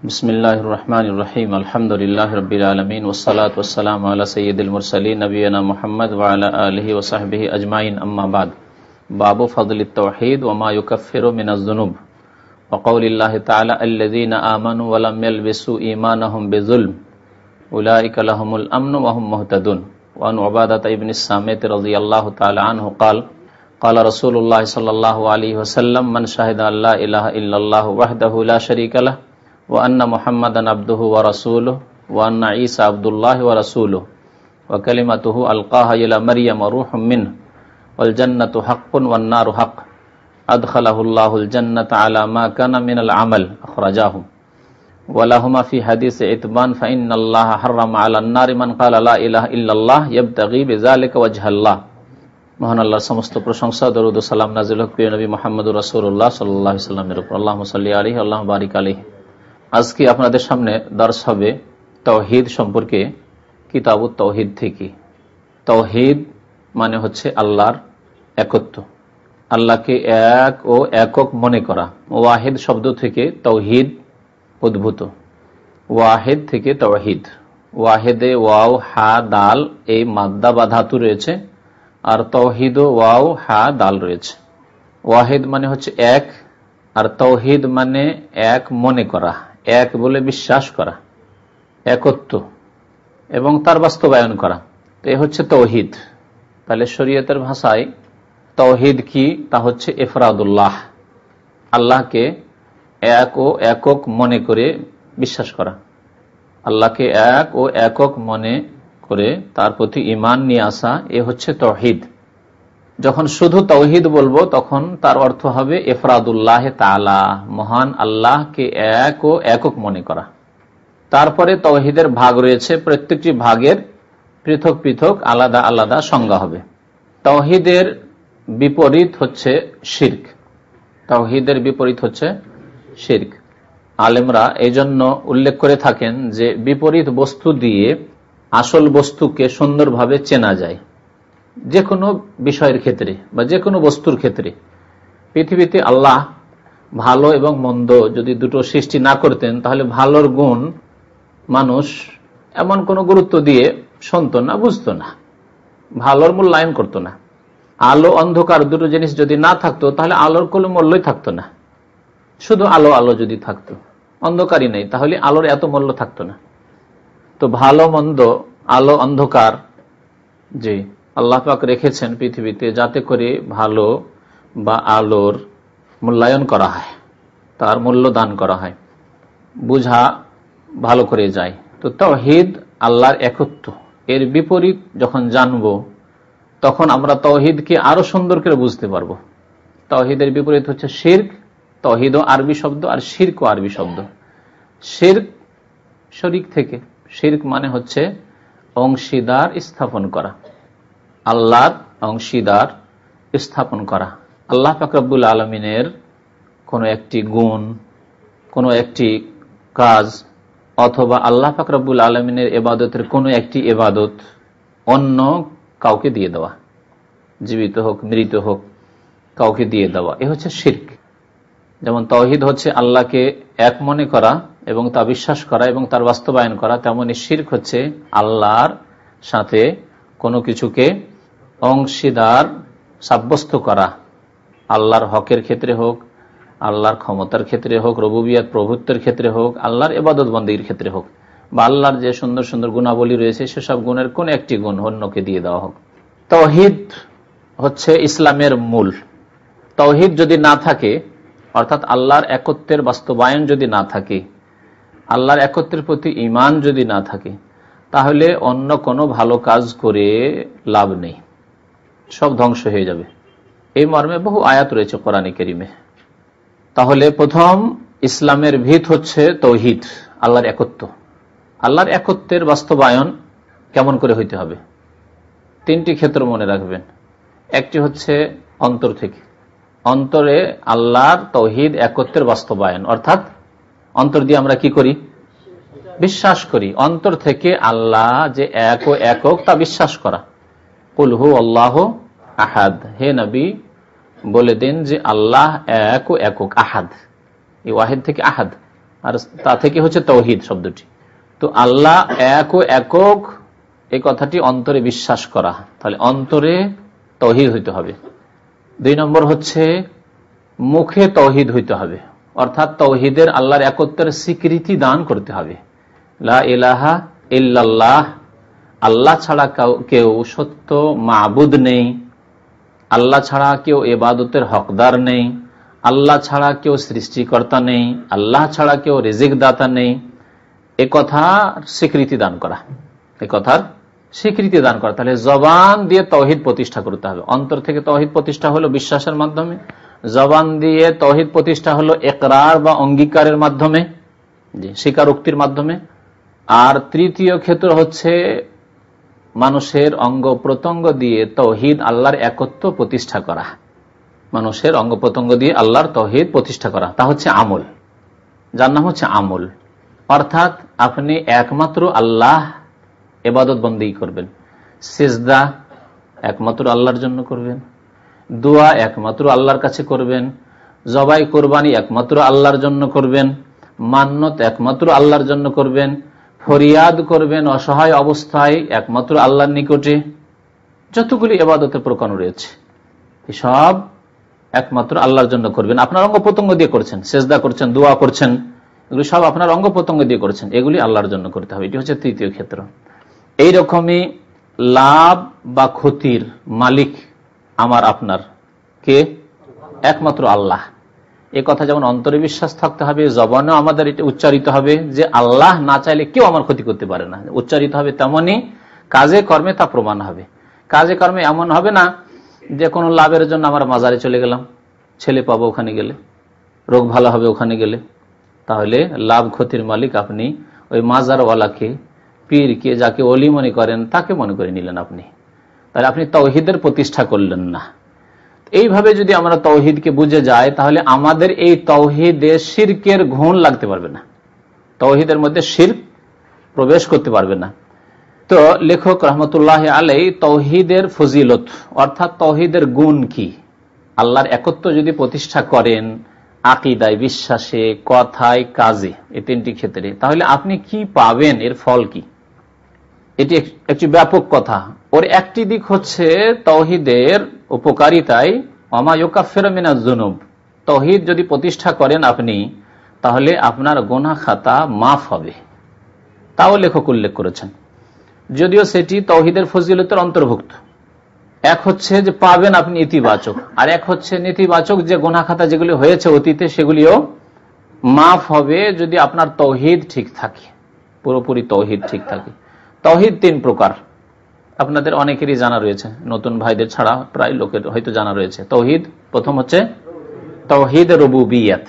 বিসমিল্লাহির রহমানির রহিম আলহামদুলিল্লাহি রাব্বিল আলামিন ওয়াসসালাতু ওয়াসসালামু আলা সাইয়্যিদিল মুরসালিন নবিয়িনা মুহাম্মদ ওয়া আলা আলিহি ওয়া সাহবিহি আজমাইন আম্মা বাদ। বাবু ফাদলিত তাওহীদ ওয়া মা ইউকাফফিরু মিনাজ যুনুব ওয়া কাউলিল্লাহি তাআলা আল্লাযীনা আমানু ওয়া লাম ইয়ালবিসু ঈমানাহুম বিযুলম উলাইকা লাহুমুল আমনু ওয়া হুম মুহতাদুন। ওয়া আন উবাদাতা ইবনে সামিত রাদিয়াল্লাহু তাআলা আনহু قال قال رسول الله صلى الله عليه وسلم من شهد أن لا إله إلا الله وحده لا شريك له وأن محمدا عبده ورسوله وأن عيسى عبد الله ورسوله وكلمته ألقاها إلى مريم روح منه والجنة حق والنار حق أدخله الله الجنة على ما كان من العمل أخرجاه ولهما في حديث عتبان فإن الله حرم على النار من قال لا إله إلا الله يبتغي بذلك وجه الله। মহান আল্লাহর সমস্ত প্রশংসা, দরুদ ও সালাম নাযিল হোক প্রিয় নবী মুহাম্মদুর রাসূলুল্লাহ সাল্লাল্লাহু আলাইহি ওয়াসাল্লামের উপর। আল্লাহুম্মা সাল্লি আলাইহি আল্লাহুম্মা বারিক আলাইহি। আজকে আপনাদের সামনে দর্স হবে তাওহীদ সম্পর্কে, কিতাবুত তাওহীদ থেকে। তাওহীদ মানে হচ্ছে আল্লাহর একত্ব, আল্লাহকে এক ও একক মনে করা। ওয়াহিদ শব্দ থেকে তাওহীদ উদ্ভূত, ওয়াহিদ থেকে তাওহীদ। ওয়াহিদে ওয়াও হা দাল এই মাদ্দা বা ধাতু রয়েছে, আর তাওহীদ ওয়াও হা দাল রয়েছে। ওয়াহিদ মানে হচ্ছে এক, আর তাওহীদ মানে এক মনে করা, এক বলে বিশ্বাস করা, একত্ব এবং তার বাস্তবায়ন করা। তো এ হচ্ছে তাওহীদ। তাহলে শরীয়তের ভাষায় তাওহীদ কি? তা হচ্ছে ইফরাদুল্লাহ, আল্লাহকে এক ও একক মনে করে বিশ্বাস করা, আল্লাহকে এক ও একক মনে করে তার প্রতি ঈমান নিয়ে আসা, এ হচ্ছে তাওহীদ। যখন শুধু তাওহীদ বলবো তখন তার অর্থ হবে ইফরাদুল্লাহ তাআলা, মহান আল্লাহকে এক ও একক মনে করা। তারপরে তাওহীদের ভাগ রয়েছে, প্রত্যেকটি ভাগের পৃথক পৃথক আলাদা আলাদা সংজ্ঞা হবে। তাওহীদের বিপরীত হচ্ছে শিরক, তাওহীদের বিপরীত হচ্ছে শিরক। আলেমরা এই জন্য উল্লেখ করে থাকেন যে বিপরীত বস্তু দিয়ে আসল বস্তুকে সুন্দরভাবে চেনা যায়। যে কোনো বিষয়ের ক্ষেত্রে বা যে কোনো বস্তুর ক্ষেত্রে পৃথিবীতে আল্লাহ ভালো এবং মন্দ যদি দুটো সৃষ্টি না করতেন, তাহলে ভালোর গুণ মানুষ এমন কোনো গুরুত্ব দিয়ে শুনত না, বুঝত না, ভালোর মূল্যায়ন করত না। আলো অন্ধকার দুটো জিনিস যদি না থাকতো, তাহলে আলোর কোনো মূল্যই থাকতো না। শুধু আলো আলো যদি থাকতো, অন্ধকারই নেই, তাহলে আলোর এত মূল্য থাকতো না। তো ভালো মন্দ, আলো অন্ধকার যে আল্লাহ পাক রেখেছেন পৃথিবীতে, যাতে করে ভালো বা আলোর মূল্যায়ন করা হয়, তার মূল্য দান করা হয়, বুঝা ভালো করে যায়। তো তাওহীদ আল্লাহর একত্ব, এর বিপরীত যখন জানব তখন আমরা তাওহীদকে আরো সুন্দর করে বুঝতে পারবো। তাওহীদের বিপরীত হচ্ছে শিরক। তাওহীদও আরবি শব্দ আর শিরকও আরবি শব্দ। শিরক শরীক থেকে, শিরক মানে হচ্ছে অংশীদার স্থাপন করা, আল্লাহর অংশীদার স্থাপন করা। আল্লাহ পাক রব্বুল আলামিনের কোনো একটি গুণ, কোনো একটি কাজ, অথবা আল্লাহ পাক রব্বুল আলামিনের ইবাদতের কোনো একটি ইবাদত অন্য কাউকে দিয়ে দেওয়া, জীবিত হোক মৃত হোক, কাউকে দিয়ে দেওয়া, এ হচ্ছে শিরক। যেমন তাওহীদ হচ্ছে আল্লাহকে এক মনে করা এবং তা বিশ্বাস করা এবং তার বাস্তবায়ন করা, তেমনি শিরক হচ্ছে আল্লাহর সাথে কোনো কিছুকে অংশীদার সাব্যস্ত করা, আল্লাহর হকের ক্ষেত্রে হোক, আল্লাহর ক্ষমতার ক্ষেত্রে হোক, রুবুবিয়ত প্রভুত্বের ক্ষেত্রে হোক, আল্লাহর ইবাদত বন্দেগীর ক্ষেত্রে হোক, বা আল্লাহর যে সুন্দর সুন্দর গুণাবলী রয়েছে সেসব গুণের কোন একটি গুণ অন্যকে দিয়ে দেওয়া হোক। তাওহীদ হচ্ছে ইসলামের মূল। তাওহীদ যদি না থাকে, অর্থাৎ আল্লাহর একত্বের বাস্তবায়ন যদি না থাকে, আল্লাহর একত্বের প্রতি ঈমান যদি না থাকে, তাহলে অন্য কোনো ভালো কাজ করে লাভ নেই, সব ধ্বংস হয়ে যাবে। এই মর্মে বহু আয়াত রয়েছে কোরআনে কারীমে। তাহলে প্রথম ইসলামের ভিত হচ্ছে তাওহীদ, আল্লাহর একত্ব। আল্লাহর একত্বের বাস্তবায়ন কেমন করে হইতে হবে? তিনটি ক্ষেত্র মনে রাখবেন। একটি হচ্ছে অন্তর থেকে, অন্তরে আল্লাহর তাওহীদ একত্বের বাস্তবায়ন, অর্থাৎ অন্তর দিয়ে আমরা কি করি? বিশ্বাস করি। অন্তর থেকে আল্লাহ যে এক ও একক তা বিশ্বাস করা। কুল হু আল্লাহু আহাদ, হে নবী বলে দিন যে আল্লাহ এক ও একক, আহাদ, এই ওয়াহিদ থেকে আহাদ, আর তা থেকে হচ্ছে তাওহীদ শব্দটি। তো আল্লাহ এক ও একক, এই কথাটি অন্তরে বিশ্বাস করা, তাহলে অন্তরে তাওহীদ হইতে হবে। 2 নম্বর হচ্ছে মুখে তাওহীদ হইতে হবে, অর্থাৎ তাওহীদের আল্লাহর একত্বের স্বীকৃতি দান করতে হবে। লা ইলাহা ইল্লাল্লাহ, আল্লাহ ছাড়া কেউ সত্য মাবুদ নেই, আল্লাহ ছাড়া কেউ ইবাদতের হকদার নেই, আল্লাহ ছাড়া কেউ সৃষ্টিকর্তা নেই, আল্লাহ ছাড়া কেউ রিজিক দাতা নেই, এ কথার স্বীকৃতি দান করা, এ কথার স্বীকৃতি দান করা। তাহলে জবান দিয়ে তাওহীদ প্রতিষ্ঠা করতে হবে। অন্তর থেকে তাওহীদ প্রতিষ্ঠা হলো বিশ্বাসের মাধ্যমে, জবান দিয়ে তাওহীদ প্রতিষ্ঠা হলো ইকরার বা অঙ্গীকারের মাধ্যমে, স্বীকারোক্তির মাধ্যমে। আর তৃতীয় ক্ষেত্র হচ্ছে মানুষের অঙ্গ প্রত্যঙ্গ দিয়ে তাওহীদ আল্লাহর একত্ব প্রতিষ্ঠা করা, মানুষের অঙ্গ প্রত্যঙ্গ দিয়ে আল্লাহর তাওহীদ প্রতিষ্ঠা করা, তা হচ্ছে আমল, যার নাম হচ্ছে আমল। অর্থাৎ আপনি একমাত্র আল্লাহ ইবাদত বন্দেগী করবেন, সিজদা একমাত্র আল্লাহর জন্য করবেন, দোয়া একমাত্র আল্লাহর কাছে করবেন, জবাই কোরবানি একমাত্র আল্লাহর জন্য করবেন, মান্নত একমাত্র আল্লাহর জন্য করবেন, ফরিয়াদ করবেন অসহায় অবস্থায় একমাত্র আল্লাহর নিকটে। যতগুলি ইবাদতের প্রকার রয়েছে সব একমাত্র আল্লাহর জন্য করবেন। আপনার অঙ্গ প্রত্যঙ্গ দিয়ে করছেন, সিজদা করছেন, দোয়া করছেন, এগুলি সব আপনার অঙ্গ প্রত্যঙ্গ দিয়ে করছেন, এগুলি আল্লাহর জন্য করতে হবে। এটি হচ্ছে তৃতীয় ক্ষেত্র। এইরকমই লাভ বা ক্ষতির মালিক আমার আপনার কে? একমাত্র আল্লাহ। এ কথা যেমন অন্তরে বিশ্বাস থাকতে হবে, জবানেও আমাদের এটা উচ্চারিত হবে যে আল্লাহ না চাইলে কেউ আমার ক্ষতি করতে পারে না, উচ্চারিত হবে। তেমনি কাজে কর্মে তা প্রমাণ হবে। কাজে কর্মে এমন হবে না যে কোনো লাভের জন্য আমরা মাজারে চলে গেলাম, ছেলে পাবো ওখানে গেলে, রোগ ভালো হবে ওখানে গেলে, তাহলে লাভ ক্ষতির মালিক আপনি ওই মাজারওয়ালাকে, পীরকে, যাকে ওলি মনে করেন তাকে মনে করে নিলেন আপনি, তাহলে আপনি তাওহীদের প্রতিষ্ঠা করলেন না। এইভাবে যদি আমরা তাওহীদকে বুঝে যাই তাহলে আমাদের এই তাওহীদে শিরকের ঘুণ লাগতে পারবে না, তাওহীদের মধ্যে শিরক প্রবেশ করতে পারবে না। তো লেখক রহমতুল্লাহ আলাইহি তাওহীদের ফজিলত অর্থাৎ তাওহীদের গুণ কি, আল্লাহর একত্ব যদি প্রতিষ্ঠা করেন আকীদায়, বিশ্বাসে, কথায়, কাজে, এই তিনটি ক্ষেত্রে, তাহলে আপনি কি পাবেন, এর ফল কি? এটি একটি ব্যাপক কথা। ওর একটি দিক হচ্ছে তাওহীদের উপকারিতায় ওমা ইউকাফিরু মিনাজ যুনুব, তাওহীদ যদি প্রতিষ্ঠা করেন আপনি তাহলে আপনার গুনাহ খাতা মাফ হবে, তাও লেখক উল্লেখ করেছেন। যদিও সেটি তাওহীদের ফজিলতের অন্তর্ভুক্ত। এক হচ্ছে যে পাবেন আপনি ইতিবাচক, আর এক হচ্ছে নেতিবাচক, যে গুনাহ খাতা যেগুলি হয়েছে অতীতে সেগুলিও মাফ হবে যদি আপনার তাওহীদ ঠিক থাকে, পুরোপুরি তাওহীদ ঠিক থাকে। তাওহীদ 3 প্রকার, আপনাদের অনেকেরই জানা রয়েছে, নতুন ভাইদের ছাড়া প্রায় লোকের হয়তো জানা রয়েছে। তাওহীদ প্রথম হচ্ছে তাওহীদ রুবুবিয়্যাত,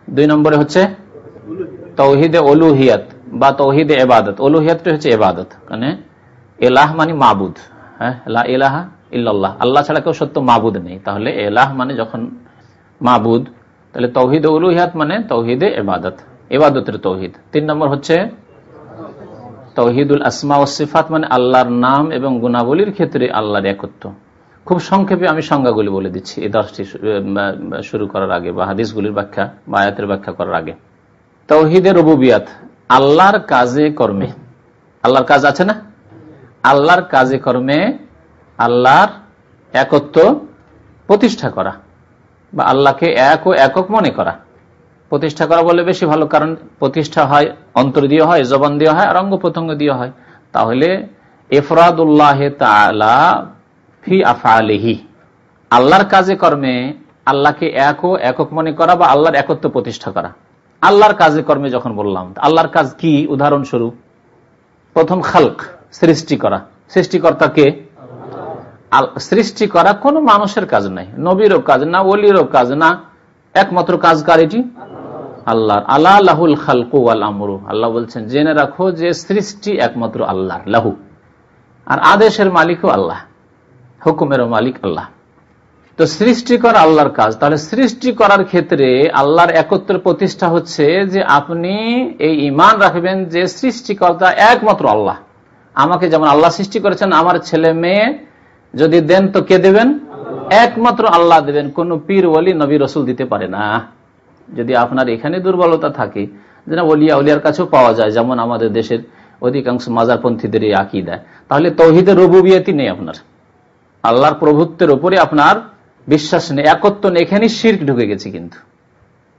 2 নম্বরে হচ্ছে তাওহীদ উলুহিয়্যাত বা তাওহীদ ইবাদত। উলুহিয়্যাতটা হচ্ছে ইবাদত, মানে ইলাহ মানে মাবুদ, হ্যাঁ, লা ইলাহা ইল্লাল্লাহ, আল্লাহ ছাড়া কেউ সত্য মাবুদ নেই। তাহলে ইলাহ মানে যখন মাবুদ, তাহলে তাওহীদ উলুহিয়্যাত মানে তাওহীদ ইবাদত, ইবাদতের তাওহীদ। 3 নম্বর হচ্ছে তাওহীদুল আসমা ওয়াস সিফাত, মানে আল্লাহর নাম এবং গুণাবলীর ক্ষেত্রে আল্লাহর একত্ব। খুব সংক্ষেপে আমি সংজ্ঞাগুলি বলে দিচ্ছি এই দর্শটি শুরু করার আগে বা হাদিসগুলির ব্যাখ্যা বা আয়াতের ব্যাখ্যা করার আগে। তাওহীদের রুবুবিয়্যাত, আল্লাহর কাজে কর্মে, আল্লাহর কাজ আছে না, আল্লাহর কাজে কর্মে আল্লাহর একত্ব প্রতিষ্ঠা করা বা আল্লাহকে এক ও একক মনে করা। প্রতিষ্ঠা করা বলে বেশি ভালো, কারণ প্রতিষ্ঠা হয় অন্তর দিয়ে হয়, জবান দিয়ে হয়, আর অঙ্গ প্রত্যঙ্গ দিয়ে হয়। তাহলে ইফরাদুল্লাহ তাআলা ফি আফআলিহি, আল্লাহর কাজে কর্মে আল্লাহকে এক ও একক মনে করা বা আল্লাহর একত্ব প্রতিষ্ঠা করা। আল্লাহর কাজে কর্মে যখন বললাম, আল্লাহর কাজ কি? উদাহরণস্বরূপ প্রথম খালক, সৃষ্টি করা। সৃষ্টিকর্তাকে? সৃষ্টি করা কোনো মানুষের কাজ নাই, নবীরও কাজ না, ওলিরও কাজ না, একমাত্র কাজকার এটি আল্লাহর। আলা লাহুল খালকু ওয়াল আমরু, আল্লাহ বলছেন জেনে রাখো যে সৃষ্টি একমাত্র আল্লাহর, লাহু, আর আদেশের মালিকও আল্লাহ, হুকুমেরও মালিক আল্লাহ। তো সৃষ্টি করা আল্লাহর কাজ। তাহলে সৃষ্টি করার ক্ষেত্রে আল্লাহর একত্রের প্রতিষ্ঠা হচ্ছে যে আপনি এই ঈমান রাখবেন যে সৃষ্টিকর্তা একমাত্র আল্লাহ। আমাকে যেমন আল্লাহ সৃষ্টি করেছেন, আমার ছেলে মেয়ে যদি দেন তো কে দেবেন? একমাত্র আল্লাহ দেবেন, কোন পীর ওলি নবী রসুল দিতে পারে না। যদি আপনার এখানে দুর্বলতা থাকে যেন ওলিয়া উলিয়ার কাছেও পাওয়া যায়, যেমন আমাদের দেশের অধিকাংশ মাজারপন্থীদের এই আকীদা। তাহলে তাওহীদের রুবুবিয়্যাতই নেই আপনার, আল্লাহর প্রভুত্বের উপরে আপনার বিশ্বাস নেই, একত্ব নেই, এখানে শিরক ঢুকে গেছে। কিন্তু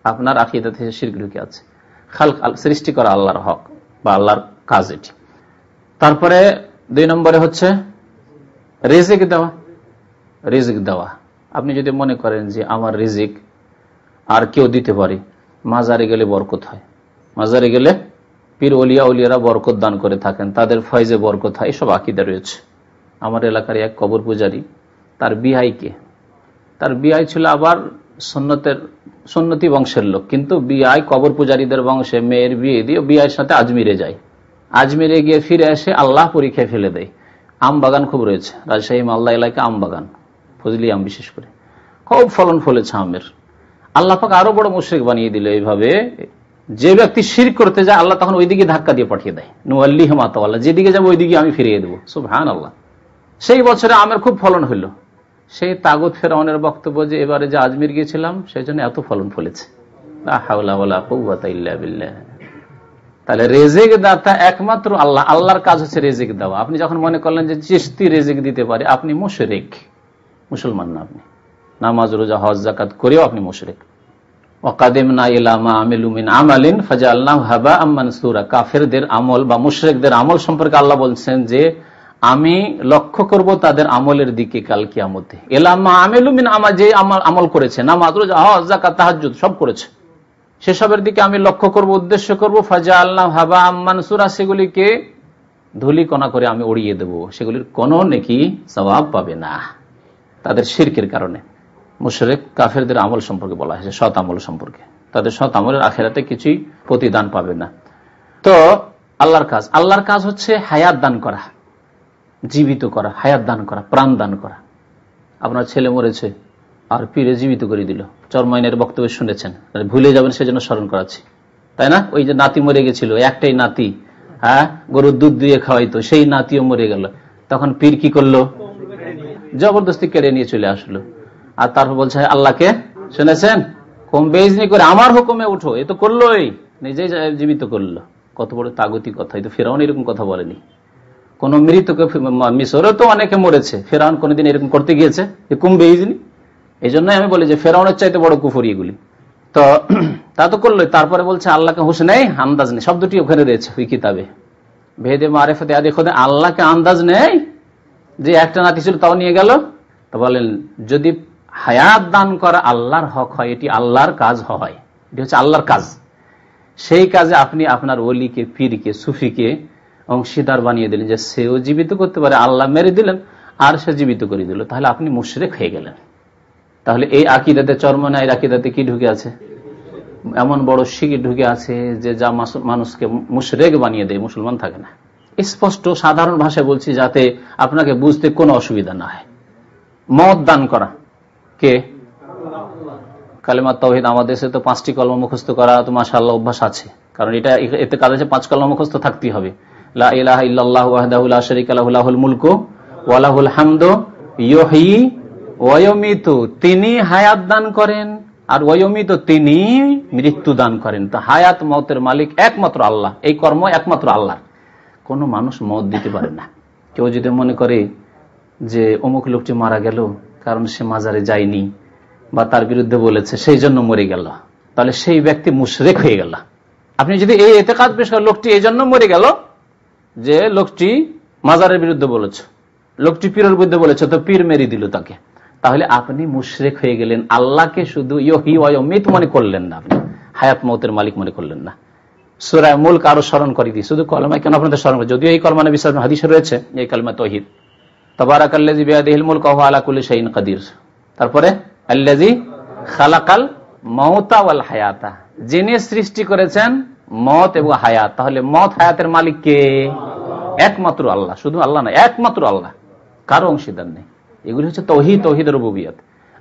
আপনার আকীদা থেকে শিরক ঢুকে আছে। খালক সৃষ্টি করা আল্লাহর হক বা আল্লাহর কাজ এটি। তারপরে 2 নম্বরে হচ্ছে রিজিক দেওয়া। রিজিক দেওয়া, আপনি যদি মনে করেন যে আমার রিজিক আর কেউ দিতে পারে, মাজারে গেলে বরকত হয়, মাজারে গেলে পীর ওলিয়া উলিয়ারা বরকত দান করে থাকেন, তাদের ফয়জে বরকত হয়, এসব আকীদা রয়েছে। আমার এলাকার এক কবর পূজারী, তার বিআই ছিল আবার সুন্নতি বংশের লোক, কিন্তু বিআই কবর পূজারীদের বংশে, মেয়ের বিয়ে দিয়ে বিআইয়ের সাথে আজমিরে যায়, আজমিরে গিয়ে ফিরে এসে আল্লাহ পরীক্ষায় ফেলে দেয়। আম বাগান খুব রয়েছে রাজশাহী মালদা এলাকায়, আম বাগান, ফজলি আম বিশেষ করে, খুব ফলন ফলেছে আমের। আল্লাহ পাক আরো বড় মুশরিক বানিয়ে দিল এইভাবে, যে ব্যক্তি শিরক করতে যায় আল্লাহ তখন ওইদিকে ধাক্কা দিয়ে পাঠিয়ে দেয়, নুয়াল্লিহি মা তাওয়াল্লা, যেদিকে যাবে ওইদিকে আমি ফিরিয়ে দেবো, সুবহানাল্লাহ। সেই বছরে আমের খুব ফলন হইল। সেই তাগুত ফেরাউনের বক্তব্য যে এবারে যে আজমির গিয়েছিলাম সেই জন্য এত ফলন ফলেছে। লা হাওলা ওয়ালা কুওয়াতা ইল্লা বিল্লাহ। তাহলে রিজিক দাতা একমাত্র আল্লাহ, আল্লাহর কাজ হচ্ছে রিজিক দেওয়া। আপনি যখন মনে করলেন যে চিশতি রিজিক দিতে পারে, আপনি মুশরিক, মুসলমান না। আপনি নামাজ রোজা হজ যাকাত করেও আপনি মুশরিক। ওয়াকাদিমনা ইলা মা আমিলু মিন আমালিন ফাজআলনাহু হাবাআম মানসুরা। কাফেরদের আমল বা মুশরিকদের আমল সম্পর্কে আল্লাহ বলছেন যে আমি লক্ষ্য করব তাদের আমলের দিকে কাল কিয়ামতে। ইলা মা আমিলু মিন আমাল, যে আমল করেছে, নামাজ রোজা হজ যাকাত তাহাজ্জুদ সব করেছে, সেসবের দিকে আমি লক্ষ্য করব, উদ্দেশ্য করব। ফাজআলনাহু হাবাআম মানসুরা, সেগুলিকে ধূলিকণা করে আমি উড়িয়ে দেব, সেগুলির কোনো নেকি সওয়াব পাবে না তাদের শিরকের কারণে। মুশরিক কাফেরদের আমল সম্পর্কে বলা হয়েছে, সৎ আমল সম্পর্কে, তাদের সৎ আমলের আখিরাতে কিছুই প্রতিদান পাবে না। তো আল্লাহর কাজ হচ্ছে হায়াত দান করা, জীবিত করা, হায়াত দান করা, প্রাণ দান করা। আপনার ছেলে মরেছে আর পীরে জীবিত করে দিল, চরমাইনের বক্তব্য শুনেছেন, ভুলে যাবেন সেজন্য স্মরণ করাচ্ছি, তাই না? ওই যে নাতি মরে গেছিল, একটাই নাতি, হ্যাঁ, গরুর দুধ দিয়ে খাওয়াইতো, সেই নাতিও মরে গেল, তখন পীর কি করলো? জবরদস্তি কেড়ে নিয়ে চলে আসলো। আর তারপর বলছে আল্লাহকে, শুনেছেন, কম বেইজনি করে আমার হুকুমে উঠো, এ তো করলোই, নিজেই জীবিত করলো। কত বড় তাগতি কথা! এই তো ফেরাউন এরকম কথা বলেনি। কোন মৃতকে, মিশরে তো অনেকে মরেছে, ফেরাউন কোনদিন এরকম করতে গিয়েছে? কম বেইজনি। এই জন্যই আমি বলি যে ফেরাউনের চাইতে বড় কুফরি এগুলি। তো তা তো করলোই, তারপরে বলছে আল্লাহকে হুশ নেই, আন্দাজ নেই, শব্দটি ওখানে রয়েছে ওই কিতাবে, ভেদে মারেফতে আদি খোদে, আল্লাহকে আন্দাজ নেই যে একটা নাতি ছিল তাও নিয়ে গেল। তো বলেন যদি হায়াত দান করা আল্লাহর হক হয়, এটি আল্লাহর কাজ হয়, এটি হচ্ছে আল্লাহর কাজ, সেই কাজে আপনি আপনার ওলিকে, পীরকে, সুফিকে অংশীদার বানিয়ে দিলেন যে সেও জীবিত করতে পারে, আল্লাহ মেরে দিলেন আর সে জীবিত করে দিল, তাহলে আপনি মুশরিক হয়ে গেলেন। তাহলে এই আকীদাতে, চরমনায়ের আকীদাতে কি ঢুকে আছে? এমন বড় শিরক ঢুকে আছে যে যা মানুষকে মুশরিক বানিয়ে দেয়, মুসলমান থাকে না। স্পষ্ট সাধারণ ভাষায় বলছি যাতে আপনাকে বুঝতে কোনো অসুবিধা না হয়। মত দান করা কে? কালেমা তাওহীদ। আমাদের দেশে তো 5টি কলমা মুখস্থ করা তো মাশাআল্লাহ অভ্যাস আছে, কারণ এটা এতে কাজ আছে, 5 কলমা মুখস্থ থাকতেই হবে। লা ইলাহা ইল্লাল্লাহু ওয়াহদাহু লা শারীকা লাহু লাহুল মুলকু ওয়া লাহুল হামদু ইউহয়ী ওয়া ইউমীতু, তিনি হায়াত দান করেন, আর ওয়া ইউমীতু, তিনি মৃত্যু দান করেন। তো হায়াত মওতের মালিক একমাত্র আল্লাহ, এই কর্ম একমাত্র আল্লাহ, কোনো মানুষ মত দিতে পারে না। কেউ যদি মনে করে যে অমুক লোকটি মারা গেল কারণ সে মাজারে যায়নি বা তার বিরুদ্ধে বলেছে সেই জন্য মরে গেল, তাহলে সেই ব্যক্তি মুশরিক হয়ে গেল। আপনি যদি এই এতেকাদ পেশ করেন লোকটি এই জন্য মরে গেল যে লোকটি মাজারের বিরুদ্ধে বলেছে, লোকটি পীরের বিরুদ্ধে বলেছে, তো পীর মেরে দিল তাকে, তাহলে আপনি মুশরিক হয়ে গেলেন। আল্লাহকে শুধু ইউহয়ী ওয়া ইউমীত মনে করলেন না, আপনি হায়াত মওতের মালিক মনে করলেন না। সূরা মুলক আরো স্মরণ করে দিই, শুধু কলমায় কেন আপনাদের স্মরণ করে, যদিও এই কলমা নবী সাল্লাল্লাহু আলাইহি ওয়াসাল্লাম হাদিসে রয়েছে, এই কালিমা তাওহীদ, তাবারাকাল্লাযী বিয়াদিহিল মুলকু ওয়া হুয়া আলা কুল্লি শাইইন কাদির। তারপরে আল্লাযী খালাকাল মাউতা ওয়াল হায়াতা, যিনি সৃষ্টি করেছেন মত এবং হায়াত। তাহলে মত হায়াতের মালিক কে? একমাত্র আল্লাহ, শুধু আল্লাহ না, একমাত্র আল্লাহ, কারো অংশীদার নেই। এগুলি হচ্ছে তাওহীদ, তাওহীদের রুবুবিয়ত,